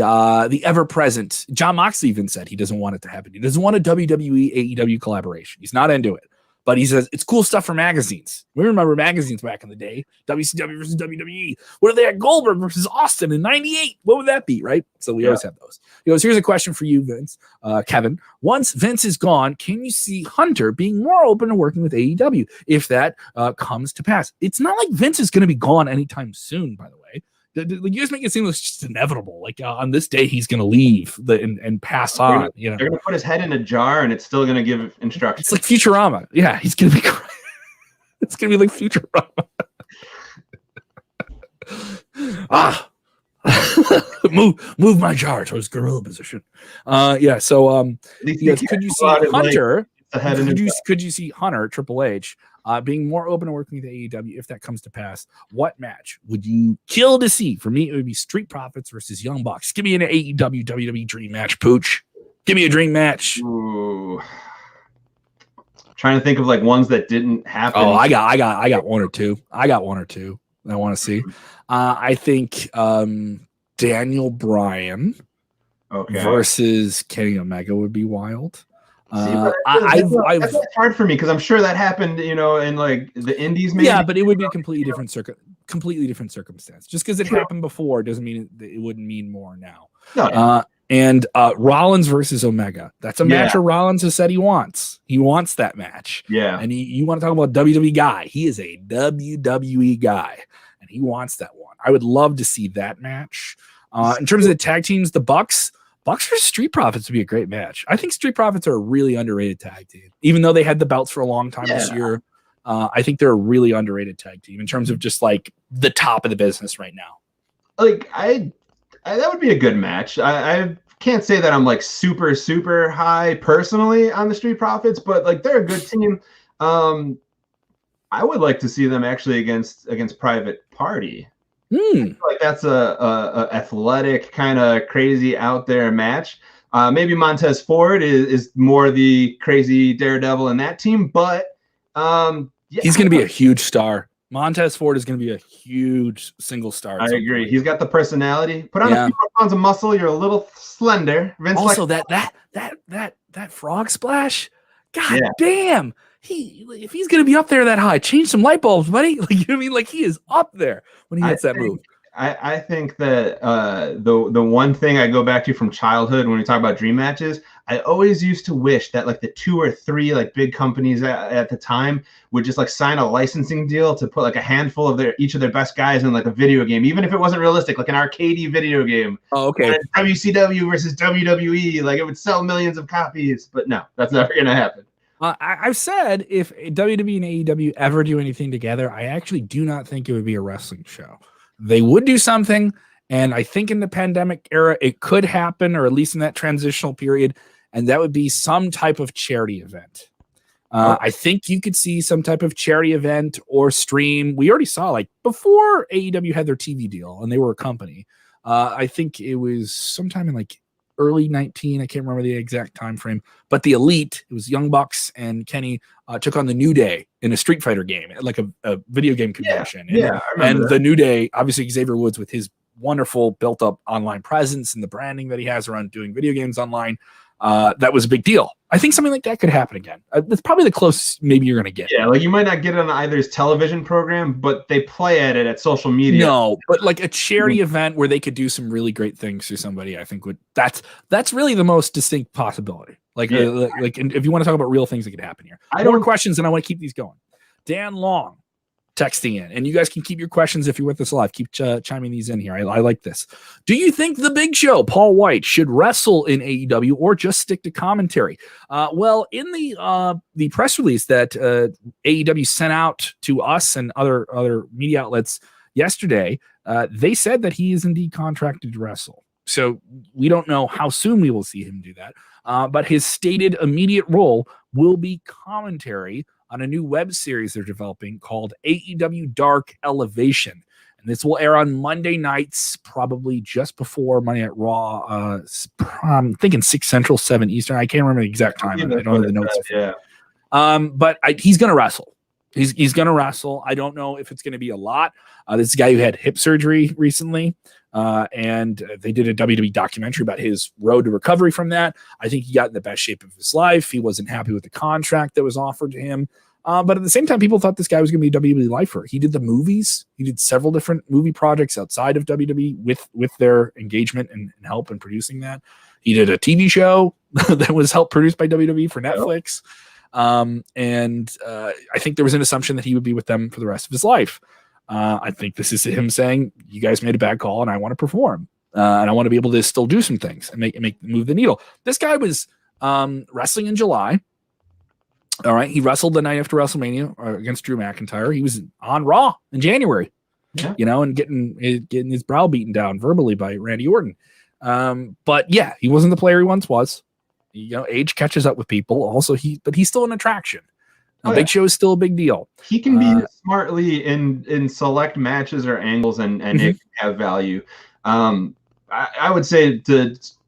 ever-present Jon Moxley even said he doesn't want it to happen. He doesn't want a WWE AEW collaboration. He's not into it. But he says it's cool stuff for magazines. We remember magazines back in the day. WCW versus WWE. What are they at? Goldberg versus Austin in '98? What would that be, right? So we always have those. He goes, here's a question for you, Vince, Kevin. Once Vince is gone, can you see Hunter being more open to working with AEW if that comes to pass? It's not like Vince is going to be gone anytime soon, by the way. You just make it seem like it's just inevitable. Like, on this day, he's going to leave and pass on. They're going to put his head in a jar, and it's still going to give instructions. It's like Futurama. Yeah, he's going to be. It's going to be like Futurama. move my jar towards gorilla position. So could you see Hunter? Could you see Hunter Triple H being more open to working with AEW if that comes to pass. What match would you kill to see? For me, it would be Street Profits versus Young Bucks. Give me an AEW WWE dream match, Pooch. Give me a dream match. Ooh. Trying to think of like ones that didn't happen. Oh, I got one or two. I want to see. I think Daniel Bryan versus Kenny Omega would be wild. That's hard for me because I'm sure that happened, in like the Indies. Maybe. Yeah, but it would be a completely different circumstance. Just because it happened before doesn't mean it wouldn't mean more now. No. And Rollins versus Omega. That's a match where Rollins has said he wants. He wants that match. Yeah. And you want to talk about WWE guy. He is a WWE guy, and he wants that one. I would love to see that match. In terms of the tag teams, the Bucks versus Street Profits would be a great match. I think Street Profits are a really underrated tag team. Even though they had the belts for a long time this year, I think they're a really underrated tag team in terms of just like the top of the business right now. Like that would be a good match. I can't say that I'm like super, super high personally on the Street Profits, but like they're a good team. I would like to see them actually against Private Party. Like that's a athletic kind of crazy out there match. Maybe Montez Ford is more the crazy daredevil in that team, but he's going to be a huge star. Montez Ford is going to be a huge single star. I agree. He's got the personality. Put on a few more pounds of muscle. You're a little slender. Vince also, that frog splash. God damn. If he's going to be up there that high, change some light bulbs, buddy. Like, you know what I mean? Like, he is up there when he hits that move. I think that the one thing I go back to from childhood when we talk about dream matches, I always used to wish that like the 2 or 3 like big companies at the time would just like sign a licensing deal to put like a handful of each of their best guys in like a video game, even if it wasn't realistic, like an arcadey video game. Oh, okay. WCW versus WWE, like it would sell millions of copies, but no, that's never gonna happen. I've said if WWE and AEW ever do anything together, I actually do not think it would be a wrestling show. They would do something, and I think in the pandemic era, it could happen, or at least in that transitional period, and that would be some type of charity event. I think you could see some type of charity event or stream. We already saw, like, before AEW had their TV deal, and they were a company, I think it was sometime in, like, early 19, I can't remember the exact time frame, but the Elite, it was Young Bucks and Kenny, took on the New Day in a Street Fighter game, like a video game convention. And the New Day, obviously Xavier Woods with his wonderful built up online presence and the branding that he has around doing video games online, that was a big deal. I think something like that could happen again. That's probably the closest maybe you're going to get. Yeah, like you might not get it on either's television program, but they play at it at social media. No, but like a charity event where they could do some really great things to somebody, I think that's really the most distinct possibility. Like, and if you want to talk about real things that could happen here. More questions, and I want to keep these going. Dan Long texting in, and you guys can keep your questions if you're with us live. Keep chiming these in here. I like this. Do you think the Big Show, Paul Wight, should wrestle in AEW or just stick to commentary? Well, in the press release that AEW sent out to us and other media outlets yesterday, they said that he is indeed contracted to wrestle. So we don't know how soon we will see him do that. But his stated immediate role will be commentary on a new web series they're developing called AEW Dark Elevation. And this will air on Monday nights, probably just before Monday Night Raw. I'm thinking 6 Central, 7 Eastern. I can't remember the exact time. I don't have the notes. But he's going to wrestle. He's going to wrestle. I don't know if it's going to be a lot. This is a guy who had hip surgery recently, and they did a WWE documentary about his road to recovery from that. I think he got in the best shape of his life. He wasn't happy with the contract that was offered to him. But at the same time, people thought this guy was going to be a WWE lifer. He did the movies. He did several different movie projects outside of WWE with their engagement and help in producing that. He did a TV show that was helped produced by WWE for Netflix. And I think there was an assumption that he would be with them for the rest of his life. I think this is him saying, you guys made a bad call and I want to perform. And I want to be able to still do some things and move the needle. This guy was wrestling in July. All right. He wrestled the night after WrestleMania against Drew McIntyre. He was on Raw in January, and getting his brow beaten down verbally by Randy Orton. But yeah, he wasn't the player he once was. Age catches up with people. Also, but he's still an attraction. Now, Big Show is still a big deal. He can be smartly in select matches or angles, and it can have value. I would say,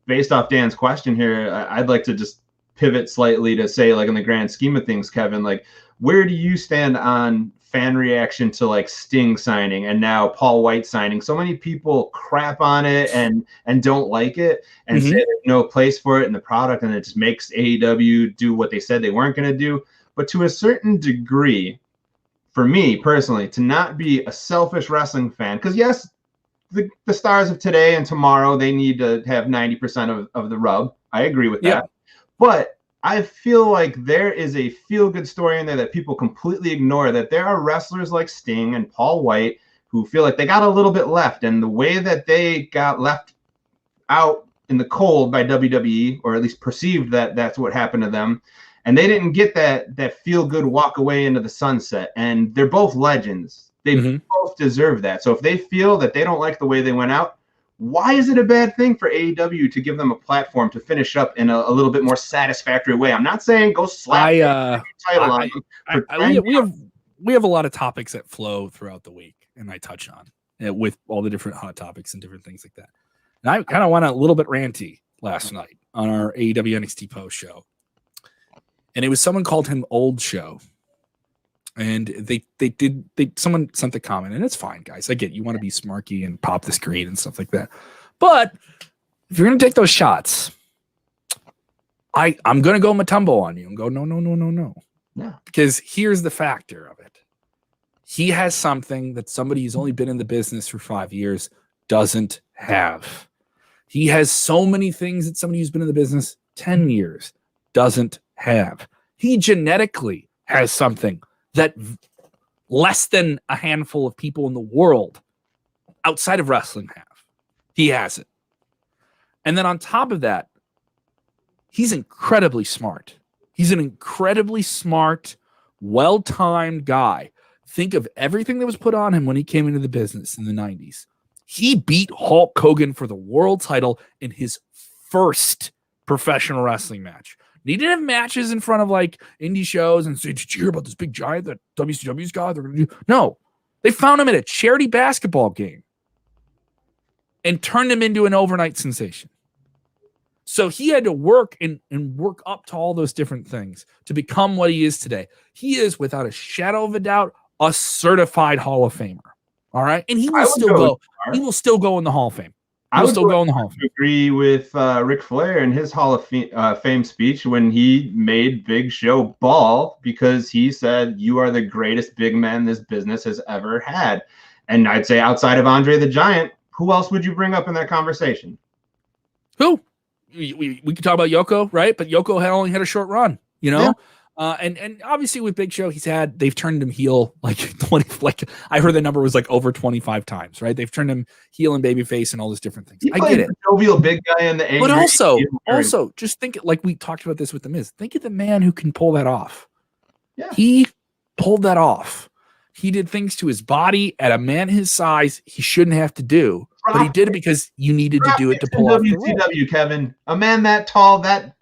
based off Dan's question here, I'd like to just pivot slightly to say, like, in the grand scheme of things, Kevin, like, where do you stand on fan reaction to like Sting signing and now Paul Wight signing? So many people crap on it and don't like it and say there's no place for it in the product, and it just makes AEW do what they said they weren't going to do. But to a certain degree, for me personally, to not be a selfish wrestling fan, because yes, the stars of today and tomorrow, they need to have 90% of the rub. I agree with that. But I feel like there is a feel-good story in there that people completely ignore, that there are wrestlers like Sting and Paul Wight who feel like they got a little bit left, and the way that they got left out in the cold by WWE, or at least perceived that that's what happened to them, and they didn't get that feel-good walk away into the sunset, and they're both legends. They both deserve that. So if they feel that they don't like the way they went out, why is it a bad thing for AEW to give them a platform to finish up in a little bit more satisfactory way? I'm not saying go slap the title on them. We have a lot of topics that flow throughout the week, and I touch on with all the different hot topics and different things like that. And I kind of went a little bit ranty last night on our AEW NXT post show, and it was someone called him Old Show. And someone sent the comment, and it's fine, guys. I get you want to be smarky and pop the screen and stuff like that. But if you're going to take those shots, I'm going to go Matumbo on you and go, no. Yeah. Because here's the factor of it. He has something that somebody who's only been in the business for 5 years doesn't have. He has so many things that somebody who's been in the business 10 years doesn't have. He genetically has something that less than a handful of people in the world outside of wrestling have. He has it. And then on top of that, he's incredibly smart. He's an incredibly smart, well-timed guy. Think of everything that was put on him when he came into the business in the 90s. He beat Hulk Hogan for the world title in his first professional wrestling match. He didn't have matches in front of like indie shows and say, did you hear about this big giant that WCW's got? They're going to do. No, they found him at a charity basketball game and turned him into an overnight sensation. So he had to work and work up to all those different things to become what he is today. He is, without a shadow of a doubt, a certified Hall of Famer. All right. And he will still go. He will still go in the Hall of Fame. I would still go in the Hall of Fame. Agree with Ric Flair in his Hall of Fame speech when he made Big Show ball, because he said, "You are the greatest big man this business has ever had." And I'd say outside of Andre the Giant, who else would you bring up in that conversation? Who? We could talk about Yoko, right? But Yoko only had a short run, you know? Yeah. And obviously with Big Show, they've turned him heel like 20, like I heard the number was like over 25 times, right? They've turned him heel and babyface and all those different things. I get it. Jovial big guy in the but also just think, like we talked about this with The Miz. Think of the man who can pull that off. Yeah. He pulled that off. He did things to his body at a man his size he shouldn't have to do, but he did it because you needed to do it to pull off the WCW, Kevin. A man that tall, that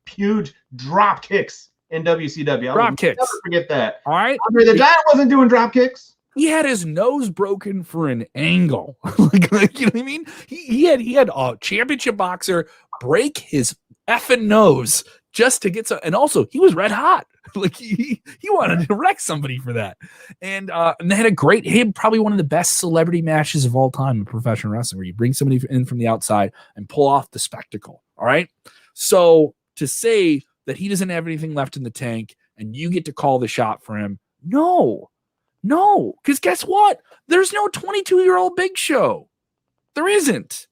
huge, drop kicks in WCW. Drop kicks. Never forget that. All right. Andre the Giant wasn't doing drop kicks. He had his nose broken for an angle. like, you know what I mean? He had a championship boxer break his effing nose just to get some, and also he was red hot. Like he wanted to wreck somebody for that. And they had he had probably one of the best celebrity matches of all time in professional wrestling, where you bring somebody in from the outside and pull off the spectacle. All right. So to say that he doesn't have anything left in the tank and you get to call the shot for him, no, because guess what? There's no 22-year-old Big Show. There isn't.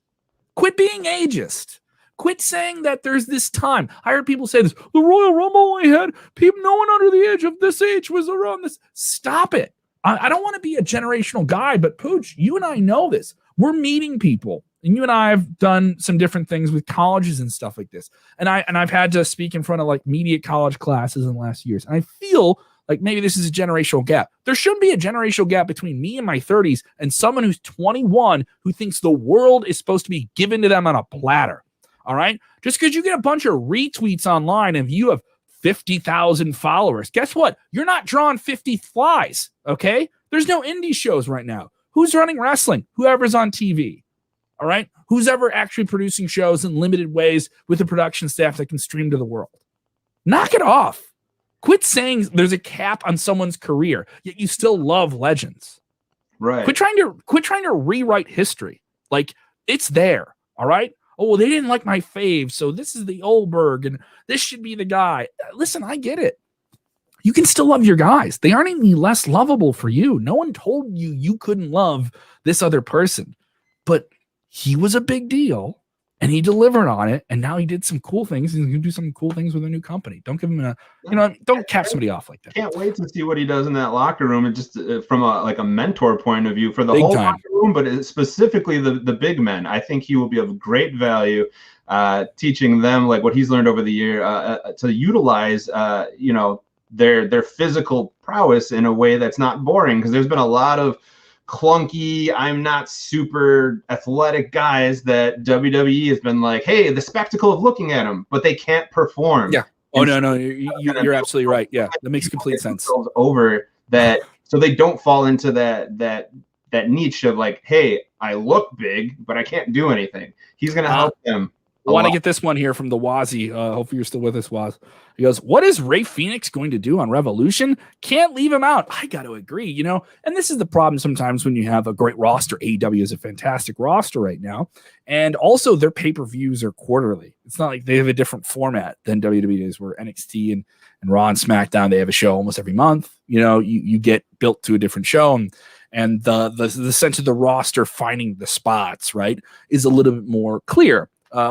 Quit being ageist. Quit saying that there's this time. I heard people say this. The Royal Rumble only had people, no one under the age of this age was around this. Stop it. I don't want to be a generational guy, but Pooch, you and I know this. We're meeting people, and you and I have done some different things with colleges and stuff like this. And I've had to speak in front of like media college classes in the last years. And I feel like maybe this is a generational gap. There shouldn't be a generational gap between me in my 30s and someone who's 21 who thinks the world is supposed to be given to them on a platter. All right. Just because you get a bunch of retweets online and you have 50,000 followers. Guess what? You're not drawing 50 flies, okay? There's no indie shows right now. Who's running wrestling? Whoever's on TV, all right? Who's ever actually producing shows in limited ways with a production staff that can stream to the world? Knock it off. Quit saying there's a cap on someone's career, yet you still love legends. Right. Quit trying to rewrite history. Like, it's there, all right? Oh, well, they didn't like my fave, so this is the Oldberg, and this should be the guy. Listen, I get it. You can still love your guys. They aren't any less lovable for you. No one told you you couldn't love this other person. But he was a big deal, and he delivered on it, and now he did some cool things, and he's going to do some cool things with a new company. Don't give him don't cap somebody off like that. Can't wait to see what he does in that locker room, and just from a mentor point of view for the Big whole time. locker room, but specifically the big men. I think he will be of great value, teaching them like what he's learned over the year to utilize, their physical prowess in a way that's not boring, because there's been a lot of clunky, I'm not super athletic guys that WWE has been like, hey, the spectacle of looking at them, but they can't perform. Yeah. Oh, no, you're absolutely right. Yeah, that makes complete sense. Over that, so they don't fall into that niche of like, hey, I look big, but I can't do anything. He's going to help them. I want to get this one here from the Wazzy. Hopefully you're still with us, Waz. He goes, what is Rey Fenix going to do on Revolution? Can't leave him out. I got to agree, and this is the problem sometimes when you have a great roster. AEW is a fantastic roster right now. And also their pay-per-views are quarterly. It's not like they have a different format than WWE is, where NXT and Raw and SmackDown, they have a show almost every month. You get built to a different show, and the sense of the roster finding the spots, right, is a little bit more clear.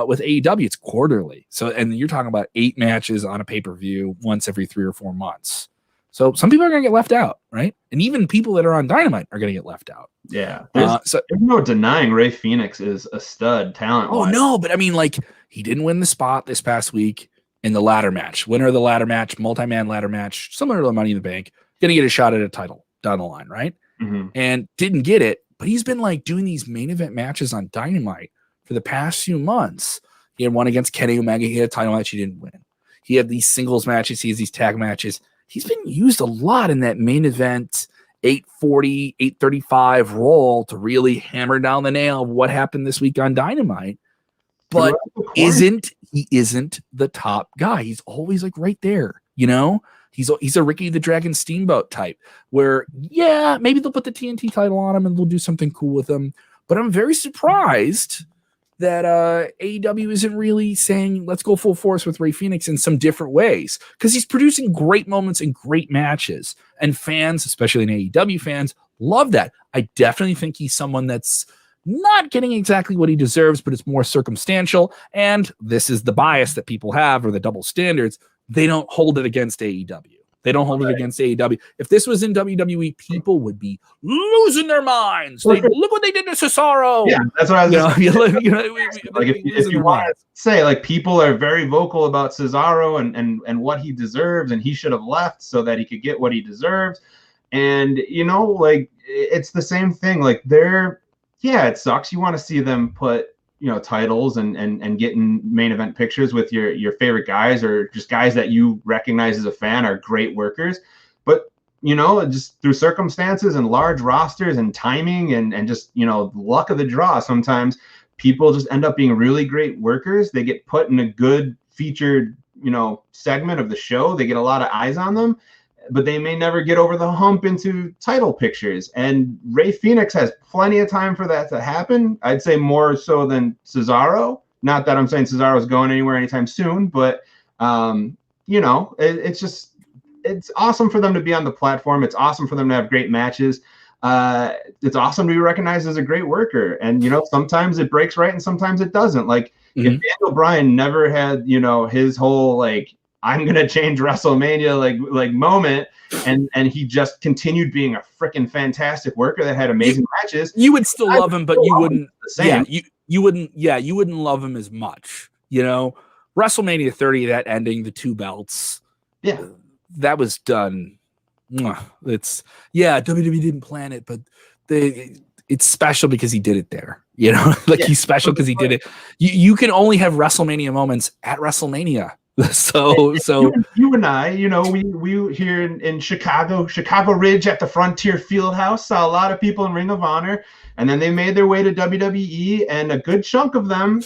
With AEW, it's quarterly. So, and you're talking about 8 matches on a pay-per-view once every 3 or 4 months. So some people are going to get left out, right? And even people that are on Dynamite are going to get left out. Yeah. There's no denying Rey Fenix is a stud talent. Oh, no. But I mean, like, he didn't win the spot this past week in the ladder match. Winner of the ladder match, multi-man ladder match, similar to the Money in the Bank. Going to get a shot at a title down the line, right? Mm-hmm. And didn't get it. But he's been, like, doing these main event matches on Dynamite for the past few months. He had one against Kenny Omega. He had a title match. He didn't win. He had these singles matches. He has these tag matches. He's been used a lot in that main event 840, 835 role to really hammer down the nail of what happened this week on Dynamite. But he isn't the top guy. He's always like right there, He's a Ricky the Dragon Steamboat type where, yeah, maybe they'll put the TNT title on him and they'll do something cool with him. But I'm very surprised that AEW isn't really saying, let's go full force with Rey Fenix in some different ways, because he's producing great moments and great matches. And fans, especially in AEW fans, love that. I definitely think he's someone that's not getting exactly what he deserves, but it's more circumstantial. And this is the bias that people have, or the double standards. They don't hold it against AEW. They don't hold it against AEW. If this was in WWE, people would be losing their minds. Look what they did to Cesaro. Yeah, that's what I was like. If you want to say, like, people are very vocal about Cesaro and what he deserves, and he should have left so that he could get what he deserves. And like, it's the same thing. Like, it sucks. You want to see them put titles and getting main event pictures with your favorite guys, or just guys that you recognize as a fan are great workers. But just through circumstances and large rosters and timing and just luck of the draw, sometimes people just end up being really great workers. They get put in a good featured segment of the show. They get a lot of eyes on them, but they may never get over the hump into title pictures. And Rey Fenix has plenty of time for that to happen. I'd say more so than Cesaro. Not that I'm saying Cesaro's going anywhere anytime soon, but it's awesome for them to be on the platform. It's awesome for them to have great matches. It's awesome to be recognized as a great worker. And sometimes it breaks right and sometimes it doesn't. Like, if Daniel Bryan never had his whole like, I'm going to change WrestleMania like moment. And he just continued being a freaking fantastic worker that had amazing matches. You would still love him, but you wouldn't. You wouldn't love him as much. WrestleMania 30, that ending, the 2 belts. Yeah. That was done. WWE didn't plan it, but it's special because he did it there. He's special because he did it. You can only have WrestleMania moments at WrestleMania. So you and I, we here in Chicago Ridge at the Frontier Fieldhouse saw a lot of people in Ring of Honor, and then they made their way to WWE, and a good chunk of them,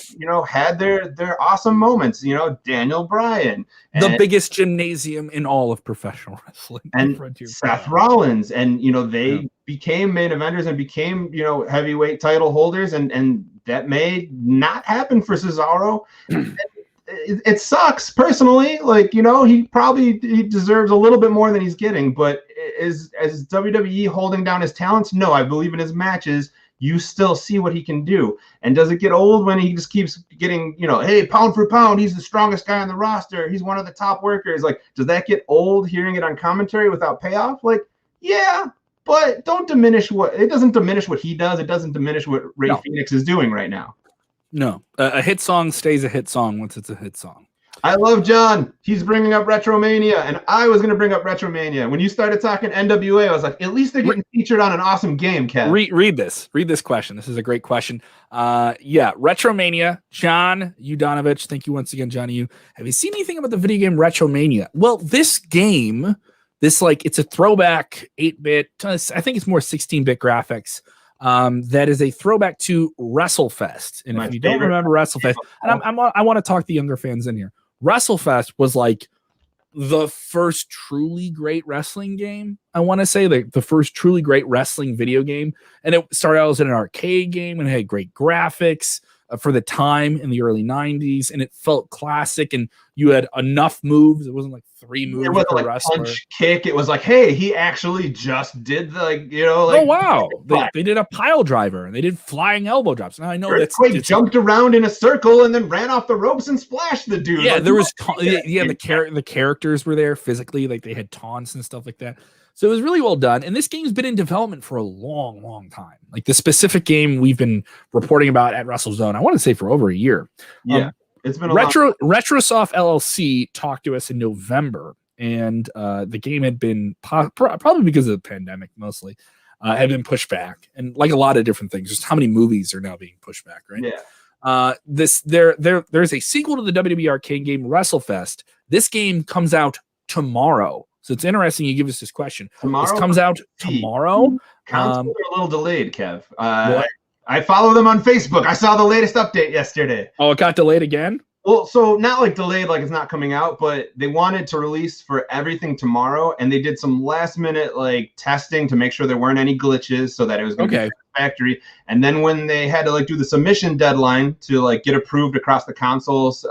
had their awesome moments. Daniel Bryan, the biggest gymnasium in all of professional wrestling, and Frontier Seth Rollins, and they became main eventers and became heavyweight title holders, and that may not happen for Cesaro. It sucks personally. He deserves a little bit more than he's getting, but is WWE holding down his talents? No, I believe in his matches. You still see what he can do. And does it get old when he just keeps getting, hey, pound for pound, he's the strongest guy on the roster. He's one of the top workers. Does that get old hearing it on commentary without payoff? Yeah, but it doesn't diminish what he does. It doesn't diminish what Rey Fenix is doing right now. No, a hit song stays a hit song once it's a hit song. I love John. He's bringing up Retromania, and I was going to bring up Retromania. When you started talking NWA, I was like, at least they're getting featured on an awesome game, Kev. Read this question. This is a great question. Retromania. John Udanovich. Thank you once again, Johnny. Have you seen anything about the video game Retromania? Well, this game, it's a throwback 8-bit. I think it's more 16-bit graphics. That is a throwback to WrestleFest. And if you don't remember WrestleFest, and I want to talk the younger fans in here. WrestleFest was the first truly great wrestling game. I want to say the first truly great wrestling video game. And it started out as an arcade game and it had great graphics for the time in the early 90s. And it felt classic. And you had enough moves. It wasn't 3 moves per wrestler. Punch, kick. It was hey, he actually just did oh, wow. They did a pile driver and they did flying elbow drops. Now I know that's jumped around in a circle and then ran off the ropes and splashed the dude. Yeah, there was the characters were there physically, they had taunts and stuff like that. So it was really well done. And this game's been in development for a long, long time. The specific game we've been reporting about at WrestleZone, I want to say for over a year. Yeah. It's been Retrosoft LLC talked to us in November, and the game had been probably because of the pandemic mostly had been pushed back, and a lot of different things. Just how many movies are now being pushed back, right? Yeah. There's a sequel to the WWE arcade game WrestleFest. This game comes out tomorrow. So it's interesting you give us this question. This comes out tomorrow. Consoles are a little delayed, Kev. I follow them on Facebook. I saw the latest update yesterday. Oh, it got delayed again? Well, so not delayed, it's not coming out, but they wanted to release for everything tomorrow, and they did some last minute testing to make sure there weren't any glitches, so that it was going to be factory. And then when they had to do the submission deadline to get approved across the consoles,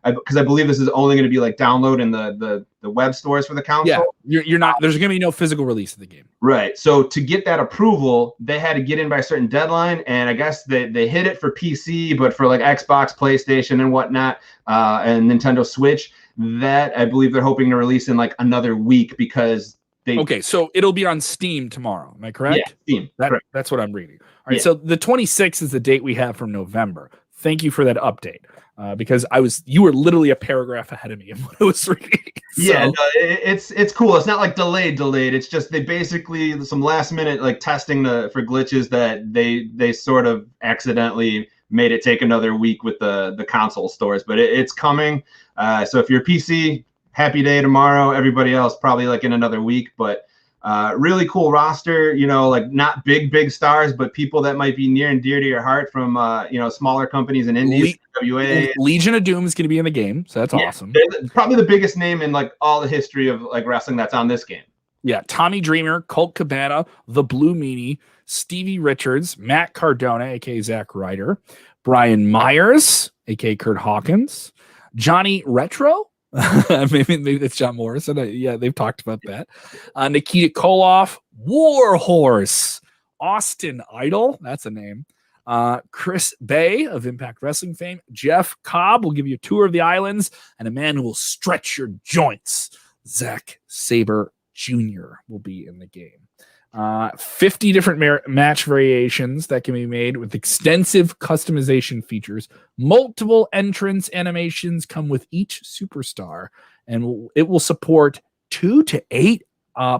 because I believe this is only going to be download in the web stores for the console. Yeah, you're not. There's going to be no physical release of the game. Right. So to get that approval, they had to get in by a certain deadline, and I guess they hit it for PC, but for Xbox, PlayStation, and whatnot, and Nintendo Switch, that I believe they're hoping to release in another week because they. Okay, so it'll be on Steam tomorrow. Am I correct? Yeah, Steam. That's what I'm reading. All right. So the 26th is the date we have from November. Thank you for that update. Because you were literally a paragraph ahead of me in what I was reading. So. Yeah, no, it's cool. It's not delayed. It's just they basically some last minute testing for glitches that they sort of accidentally made it take another week with the console stores. But it's coming. So if you're PC, happy day tomorrow. Everybody else probably in another week. But really cool roster, not big stars, but people that might be near and dear to your heart from, smaller companies and indies. WA. Legion of Doom is going to be in the game, so that's awesome. They're probably the biggest name in all the history of wrestling that's on this game. Yeah, Tommy Dreamer, Colt Cabana, The Blue Meanie, Stevie Richards, Matt Cardona, aka Zack Ryder, Brian Myers, aka Kurt Hawkins, Johnny Retro. maybe it's John Morrison. They've talked about that. Nikita Koloff, Warhorse, Austin Idol. That's a name. Chris Bay of Impact Wrestling fame, Jeff Cobb will give you a tour of the islands, and a man who will stretch your joints, Zack Sabre Jr. will be in the game. 50 different match variations that can be made with extensive customization features. Multiple entrance animations come with each superstar, and it will support 2 to 8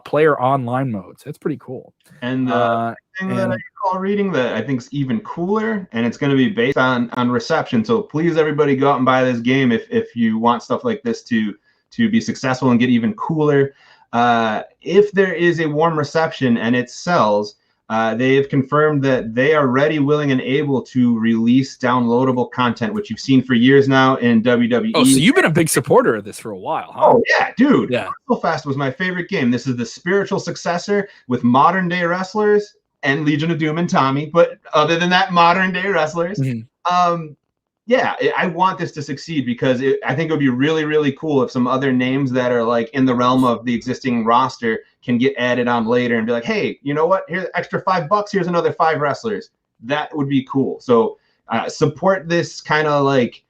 player online modes. That's pretty cool. And the thing that I recall reading that I think is even cooler, and it's going to be based on reception. So please, everybody, go out and buy this game if you want stuff like this to be successful and get even cooler. If there is a warm reception and it sells, they have confirmed that they are ready, willing, and able to release downloadable content, which you've seen for years now in WWE. Oh, so you've been a big supporter of this for a while, huh? Oh, yeah, dude. Yeah. WrestleFest was my favorite game. This is the spiritual successor with modern-day wrestlers and Legion of Doom and Tommy. But other than that, modern-day wrestlers. Mm-hmm. Yeah, I want this to succeed because I think it would be really, really cool if some other names that are like in the realm of the existing roster can get added on later and be like, hey, you know what? Here's extra $5. Here's another 5 wrestlers. That would be cool. So support this kind of like,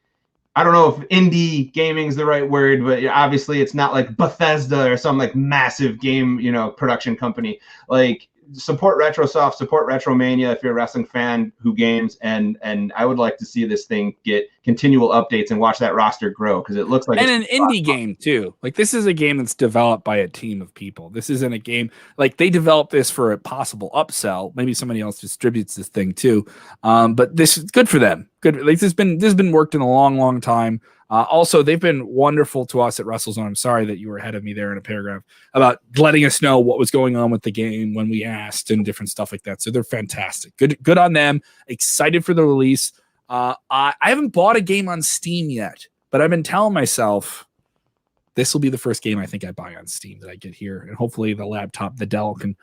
I don't know if indie gaming is the right word, but obviously it's not like Bethesda or some like massive game, production company. Like, support RetroSoft, support Retromania if you're a wrestling fan who games, and I would like to see this thing get continual updates and watch that roster grow because it looks like an indie game too. Like, this is a game that's developed by a team of people. This isn't a game like they developed this for a possible upsell. Maybe somebody else distributes this thing too. But this is good for them. Good. Like, this has been worked in a long time. Also, they've been wonderful to us at WrestleZone. I'm sorry that you were ahead of me there in a paragraph about letting us know what was going on with the game when we asked and different stuff like that. So they're fantastic. Good on them. Excited for the release. I haven't bought a game on Steam yet, but I've been telling myself this will be the first game I think I buy on Steam that I get here, and hopefully the laptop, the Dell, can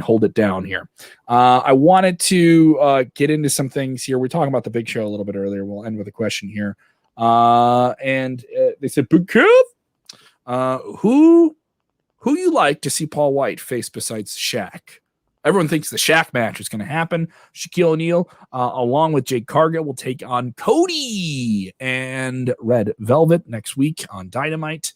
hold it down here. I wanted to get into some things here. We're talking about the Big Show a little bit earlier. We'll end with a question here. And they said, Big Kev, who you like to see Paul Wight face besides Shaq? Everyone thinks the Shaq match is going to happen. Shaquille O'Neal, along with Jake Cargill, will take on Cody and Red Velvet next week on Dynamite.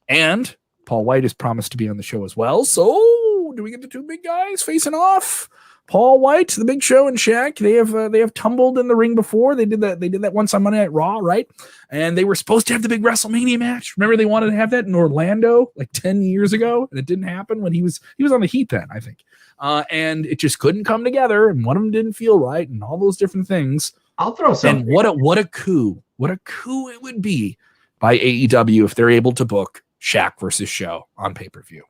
And Paul Wight is promised to be on the show as well. So do we get the two big guys facing off? Paul Wight, the Big Show, and Shaq, they have tumbled in the ring before. They did that once on Monday Night Raw, right? And they were supposed to have the big WrestleMania match. Remember, they wanted to have that in Orlando like 10 years ago, and it didn't happen when he was on the Heat then, I think. And it just couldn't come together, and one of them didn't feel right, and all those different things. I'll throw something. And what a coup it would be by AEW if they're able to book Shaq versus Show on pay-per-view.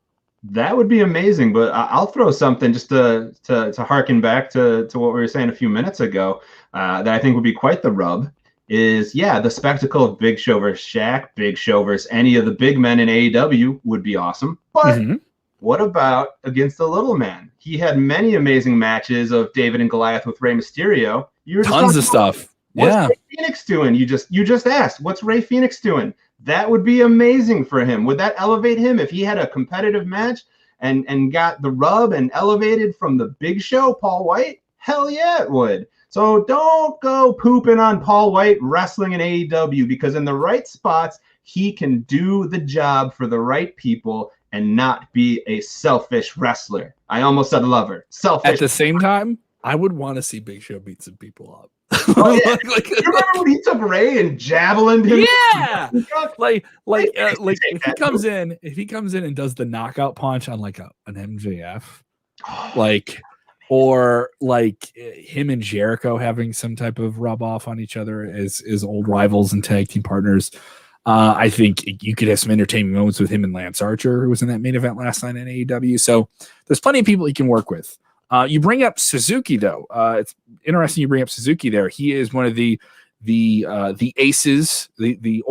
That would be amazing, but I'll throw something just to harken back to what we were saying a few minutes ago that I think would be quite the rub is, the spectacle of Big Show versus Shaq, Big Show versus any of the big men in AEW would be awesome. But what about against the little man? He had many amazing matches of David and Goliath with Rey Mysterio. Tons of stuff. What's Rey Fenix doing? You just asked, what's Rey Fenix doing? That would be amazing for him. Would that elevate him if he had a competitive match and got the rub and elevated from the Big Show, Paul Wight? Hell yeah, it would. So don't go pooping on Paul Wight wrestling in AEW, because in the right spots, he can do the job for the right people and not be a selfish wrestler. I almost said lover. Selfish. At the same time, I would want to see Big Show beat some people up. Oh, yeah. You remember when he took Ray and javelined him? Yeah, if he comes in and does the knockout punch on like an MJF, or like him and Jericho having some type of rub off on each other as old rivals and tag team partners. I think you could have some entertaining moments with him and Lance Archer, who was in that main event last night in AEW. So there's plenty of people he can work with. You bring up Suzuki, though. It's interesting you bring up Suzuki there. He is one of the aces, the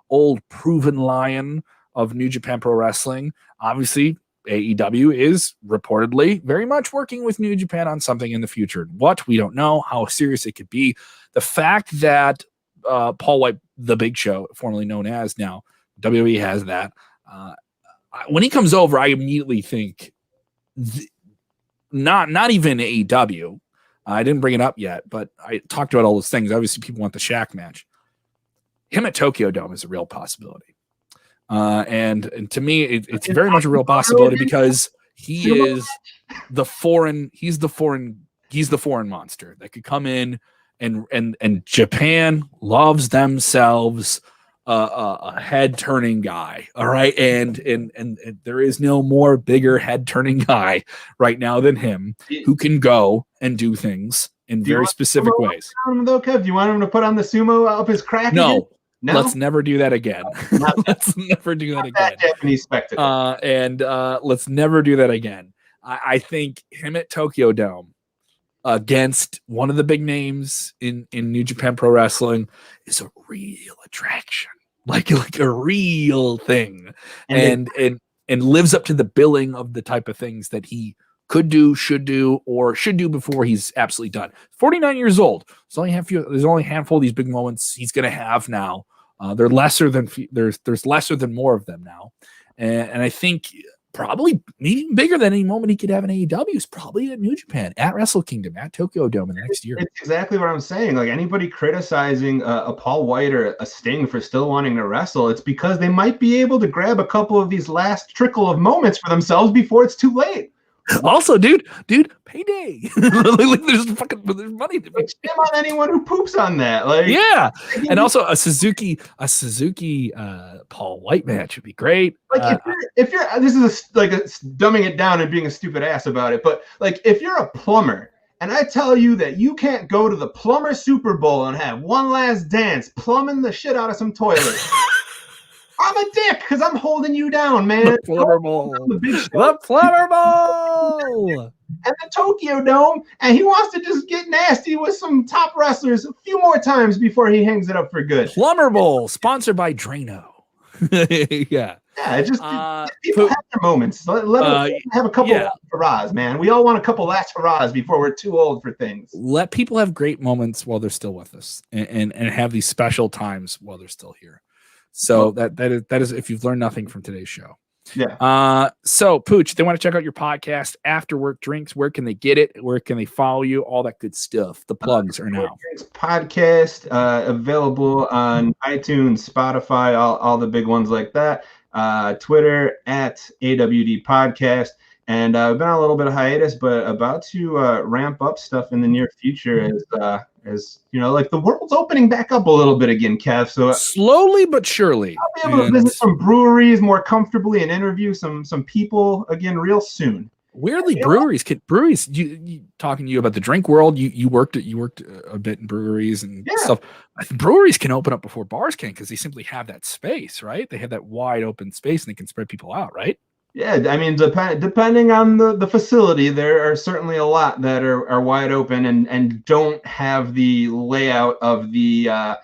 old proven lion of New Japan Pro Wrestling. Obviously, AEW is reportedly very much working with New Japan on something in the future. What? We don't know how serious it could be. The fact that Paul Wight, the Big Show, formerly known as now, WWE has that. When he comes over, I immediately think not even AEW. I didn't bring it up yet, but I talked about all those things. Obviously, people want the Shaq match. Him at Tokyo Dome is a real possibility. And to me, it's very much a real possibility because he's the foreign monster that could come in and Japan loves themselves a head turning guy. All right. And there is no more bigger head turning guy right now than him, who can go and do things in very specific ways. Though, Kev, do you want him to put on the sumo up his crack? No. No? Let's never do that again. Let's never do that again. That Japanese spectacle. And let's never do that again. I think him at Tokyo Dome against one of the big names in New Japan Pro Wrestling is a real attraction, like a real thing, and lives up to the billing of the type of things that he could do, should do before he's absolutely done. 49 years old. There's only a handful of these big moments he's going to have now. They're lesser than there's lesser than more of them now, and I think probably even bigger than any moment he could have in AEW is probably at New Japan, at Wrestle Kingdom, at Tokyo Dome in the next year. It's exactly what I'm saying. Like anybody criticizing a Paul Wight or a Sting for still wanting to wrestle, it's because they might be able to grab a couple of these last trickle of moments for themselves before it's too late. Also, dude, payday. there's money to make. Shame on anyone who poops on that. Like, yeah, and also a Suzuki Paul Wight match would be great. Like if you're this is dumbing it down and being a stupid ass about it, but like if you're a plumber and I tell you that you can't go to the plumber Super Bowl and have one last dance plumbing the shit out of some toilets. I'm a dick because I'm holding you down, man. The Plumber Bowl. The Plumber Bowl. And the Tokyo Dome. And he wants to just get nasty with some top wrestlers a few more times before he hangs it up for good. Plumber Bowl, sponsored by Drano. Yeah. Yeah, just people have their moments. Let them have a couple last hurrahs, man. We all want a couple last hurrahs before we're too old for things. Let people have great moments while they're still with us and have these special times while they're still here. So that is if you've learned nothing from today's show. Yeah. So Pooch, they want to check out your podcast, After Work Drinks. Where can they get it? Where can they follow you? All that good stuff. The plugs are now. Podcast available on iTunes, Spotify, all the big ones like that. Twitter at AWD Podcast. And I've been on a little bit of hiatus, but about to ramp up stuff in the near future as you know, like the world's opening back up a little bit again, Kev. So slowly but surely, I'll be able to visit some breweries more comfortably and interview some people again real soon. Weirdly, breweries. You talking to you about the drink world. You worked a bit in breweries and stuff. Breweries can open up before bars can because they simply have that space, right? They have that wide open space and they can spread people out, right? Yeah, I mean, depending on the facility, there are certainly a lot that are wide open and don't have the layout of the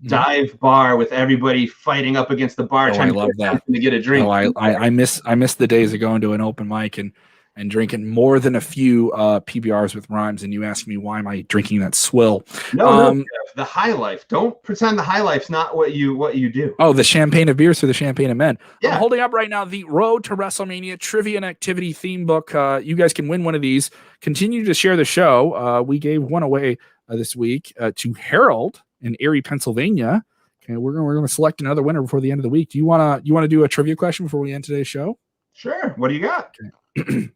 dive bar with everybody fighting up against the bar trying to get a drink. I miss the days of going to an open mic and drinking more than a few PBRs with rhymes, and you ask me why am I drinking that swill? No, the high life. Don't pretend the high life's not what you do. Oh, the champagne of beers for the champagne of men. Yeah. I'm holding up right now the Road to WrestleMania Trivia and Activity theme book. You guys can win one of these. Continue to share the show. We gave one away this week to Harold in Erie, Pennsylvania. Okay, we're going to select another winner before the end of the week. Do you want to do a trivia question before we end today's show? Sure. What do you got? Okay.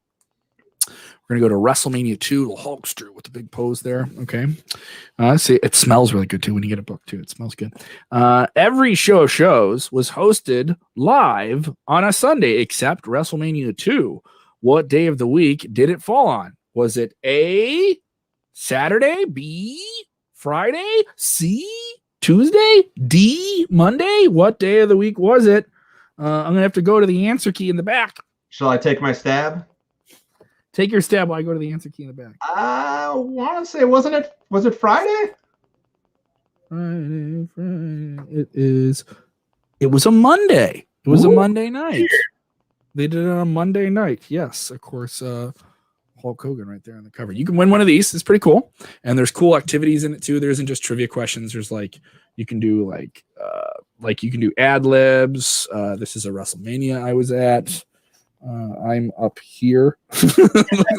We're going to go to WrestleMania 2, the Hulkster with the big pose there. Okay. See, it smells really good too when you get a book too. It smells good. Every show of shows was hosted live on a Sunday except WrestleMania 2. What day of the week did it fall on? Was it A, Saturday, B, Friday, C, Tuesday, D, Monday? What day of the week was it? I'm going to have to go to the answer key in the back. Shall I take my stab? Take your stab while I go to the answer key in the back. I want to say, was it Friday? Friday. It was a Monday. It was a Monday night. Weird. They did it on a Monday night. Yes, of course. Hulk Hogan right there on the cover. You can win one of these. It's pretty cool. And there's cool activities in it too. There isn't just trivia questions. There's you can do you can do ad libs. This is a WrestleMania I was at. I'm up here,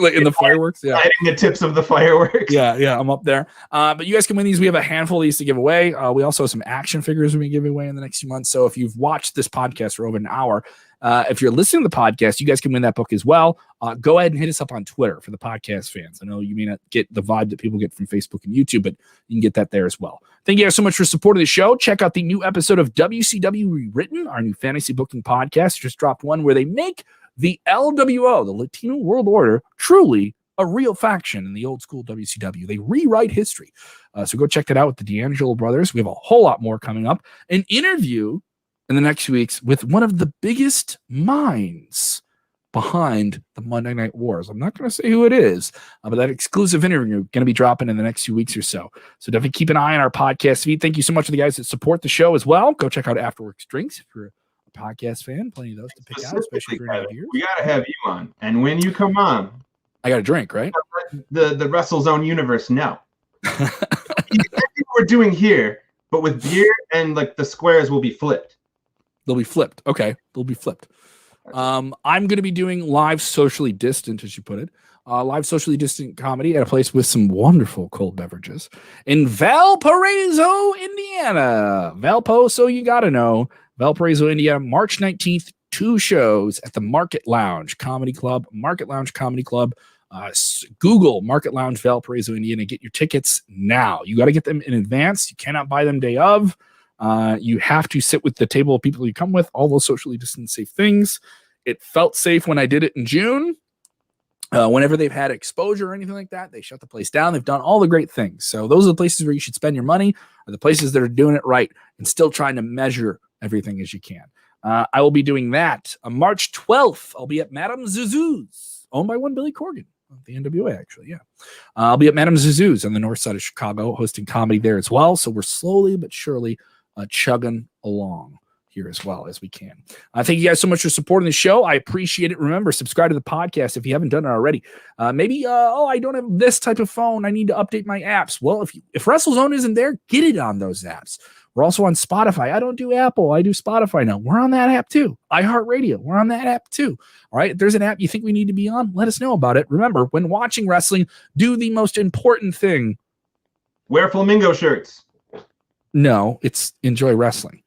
like in the fireworks. Yeah, lighting the tips of the fireworks. Yeah, I'm up there. But you guys can win these. We have a handful of these to give away. We also have some action figures we're going to give away in the next few months. So if you've watched this podcast for over an hour If you're listening to the podcast, you guys can win that book as well. Go ahead and hit us up on Twitter for the podcast fans. I know you may not get the vibe that people get from Facebook and YouTube, but you can get that there as well. Thank you guys so much for supporting the show. Check out the new episode of WCW Rewritten, our new fantasy booking podcast. Just dropped one where they make the LWO, the Latino World Order, truly a real faction in the old school WCW. They rewrite history. So go check that out with the D'Angelo brothers. We have a whole lot more coming up. An interview in the next few weeks with one of the biggest minds behind the Monday Night Wars. I'm not going to say who it is, but that exclusive interview going to be dropping in the next few weeks or so. So definitely keep an eye on our podcast feed. Thank you so much to the guys that support the show as well. Go check out Afterworks Drinks if you're a podcast fan. Plenty of those to pick out, especially for beers. We got to have you on. And when you come on, I got a drink, right? The WrestleZone universe, no. Exactly what we're doing here, but with beer, and like the squares will be flipped. They'll be flipped. Okay, they'll be flipped. I'm going to be doing live socially distant, as you put it, live socially distant comedy at a place with some wonderful cold beverages in Valparaiso, Indiana. Valpo, so you got to know. Valparaiso, Indiana, March 19th, 2 shows at the Market Lounge Comedy Club, Market Lounge Comedy Club. Google Market Lounge Valparaiso, Indiana. Get your tickets now. You got to get them in advance. You cannot buy them day of. You have to sit with the table of people you come with, all those socially distanced safe things. It felt safe when I did it in June. Whenever they've had exposure or anything like that, they shut the place down. They've done all the great things. So those are the places where you should spend your money, are the places that are doing it right and still trying to measure everything as you can. I will be doing that. On March 12th, I'll be at Madame Zuzu's, owned by one Billy Corgan. The NWA, actually, yeah. I'll be at Madame Zuzu's on the north side of Chicago, hosting comedy there as well. So we're slowly but surely chugging along here as well as we can. Thank you guys so much for supporting the show. I appreciate it. Remember, subscribe to the podcast if you haven't done it already. Maybe, I don't have this type of phone. I need to update my apps. Well, if WrestleZone isn't there, get it on those apps. We're also on Spotify. I don't do Apple. I do Spotify now. We're on that app too. iHeartRadio. We're on that app too. All right. If there's an app you think we need to be on, let us know about it. Remember, when watching wrestling, do the most important thing. Wear flamingo shirts. No, it's enjoy wrestling.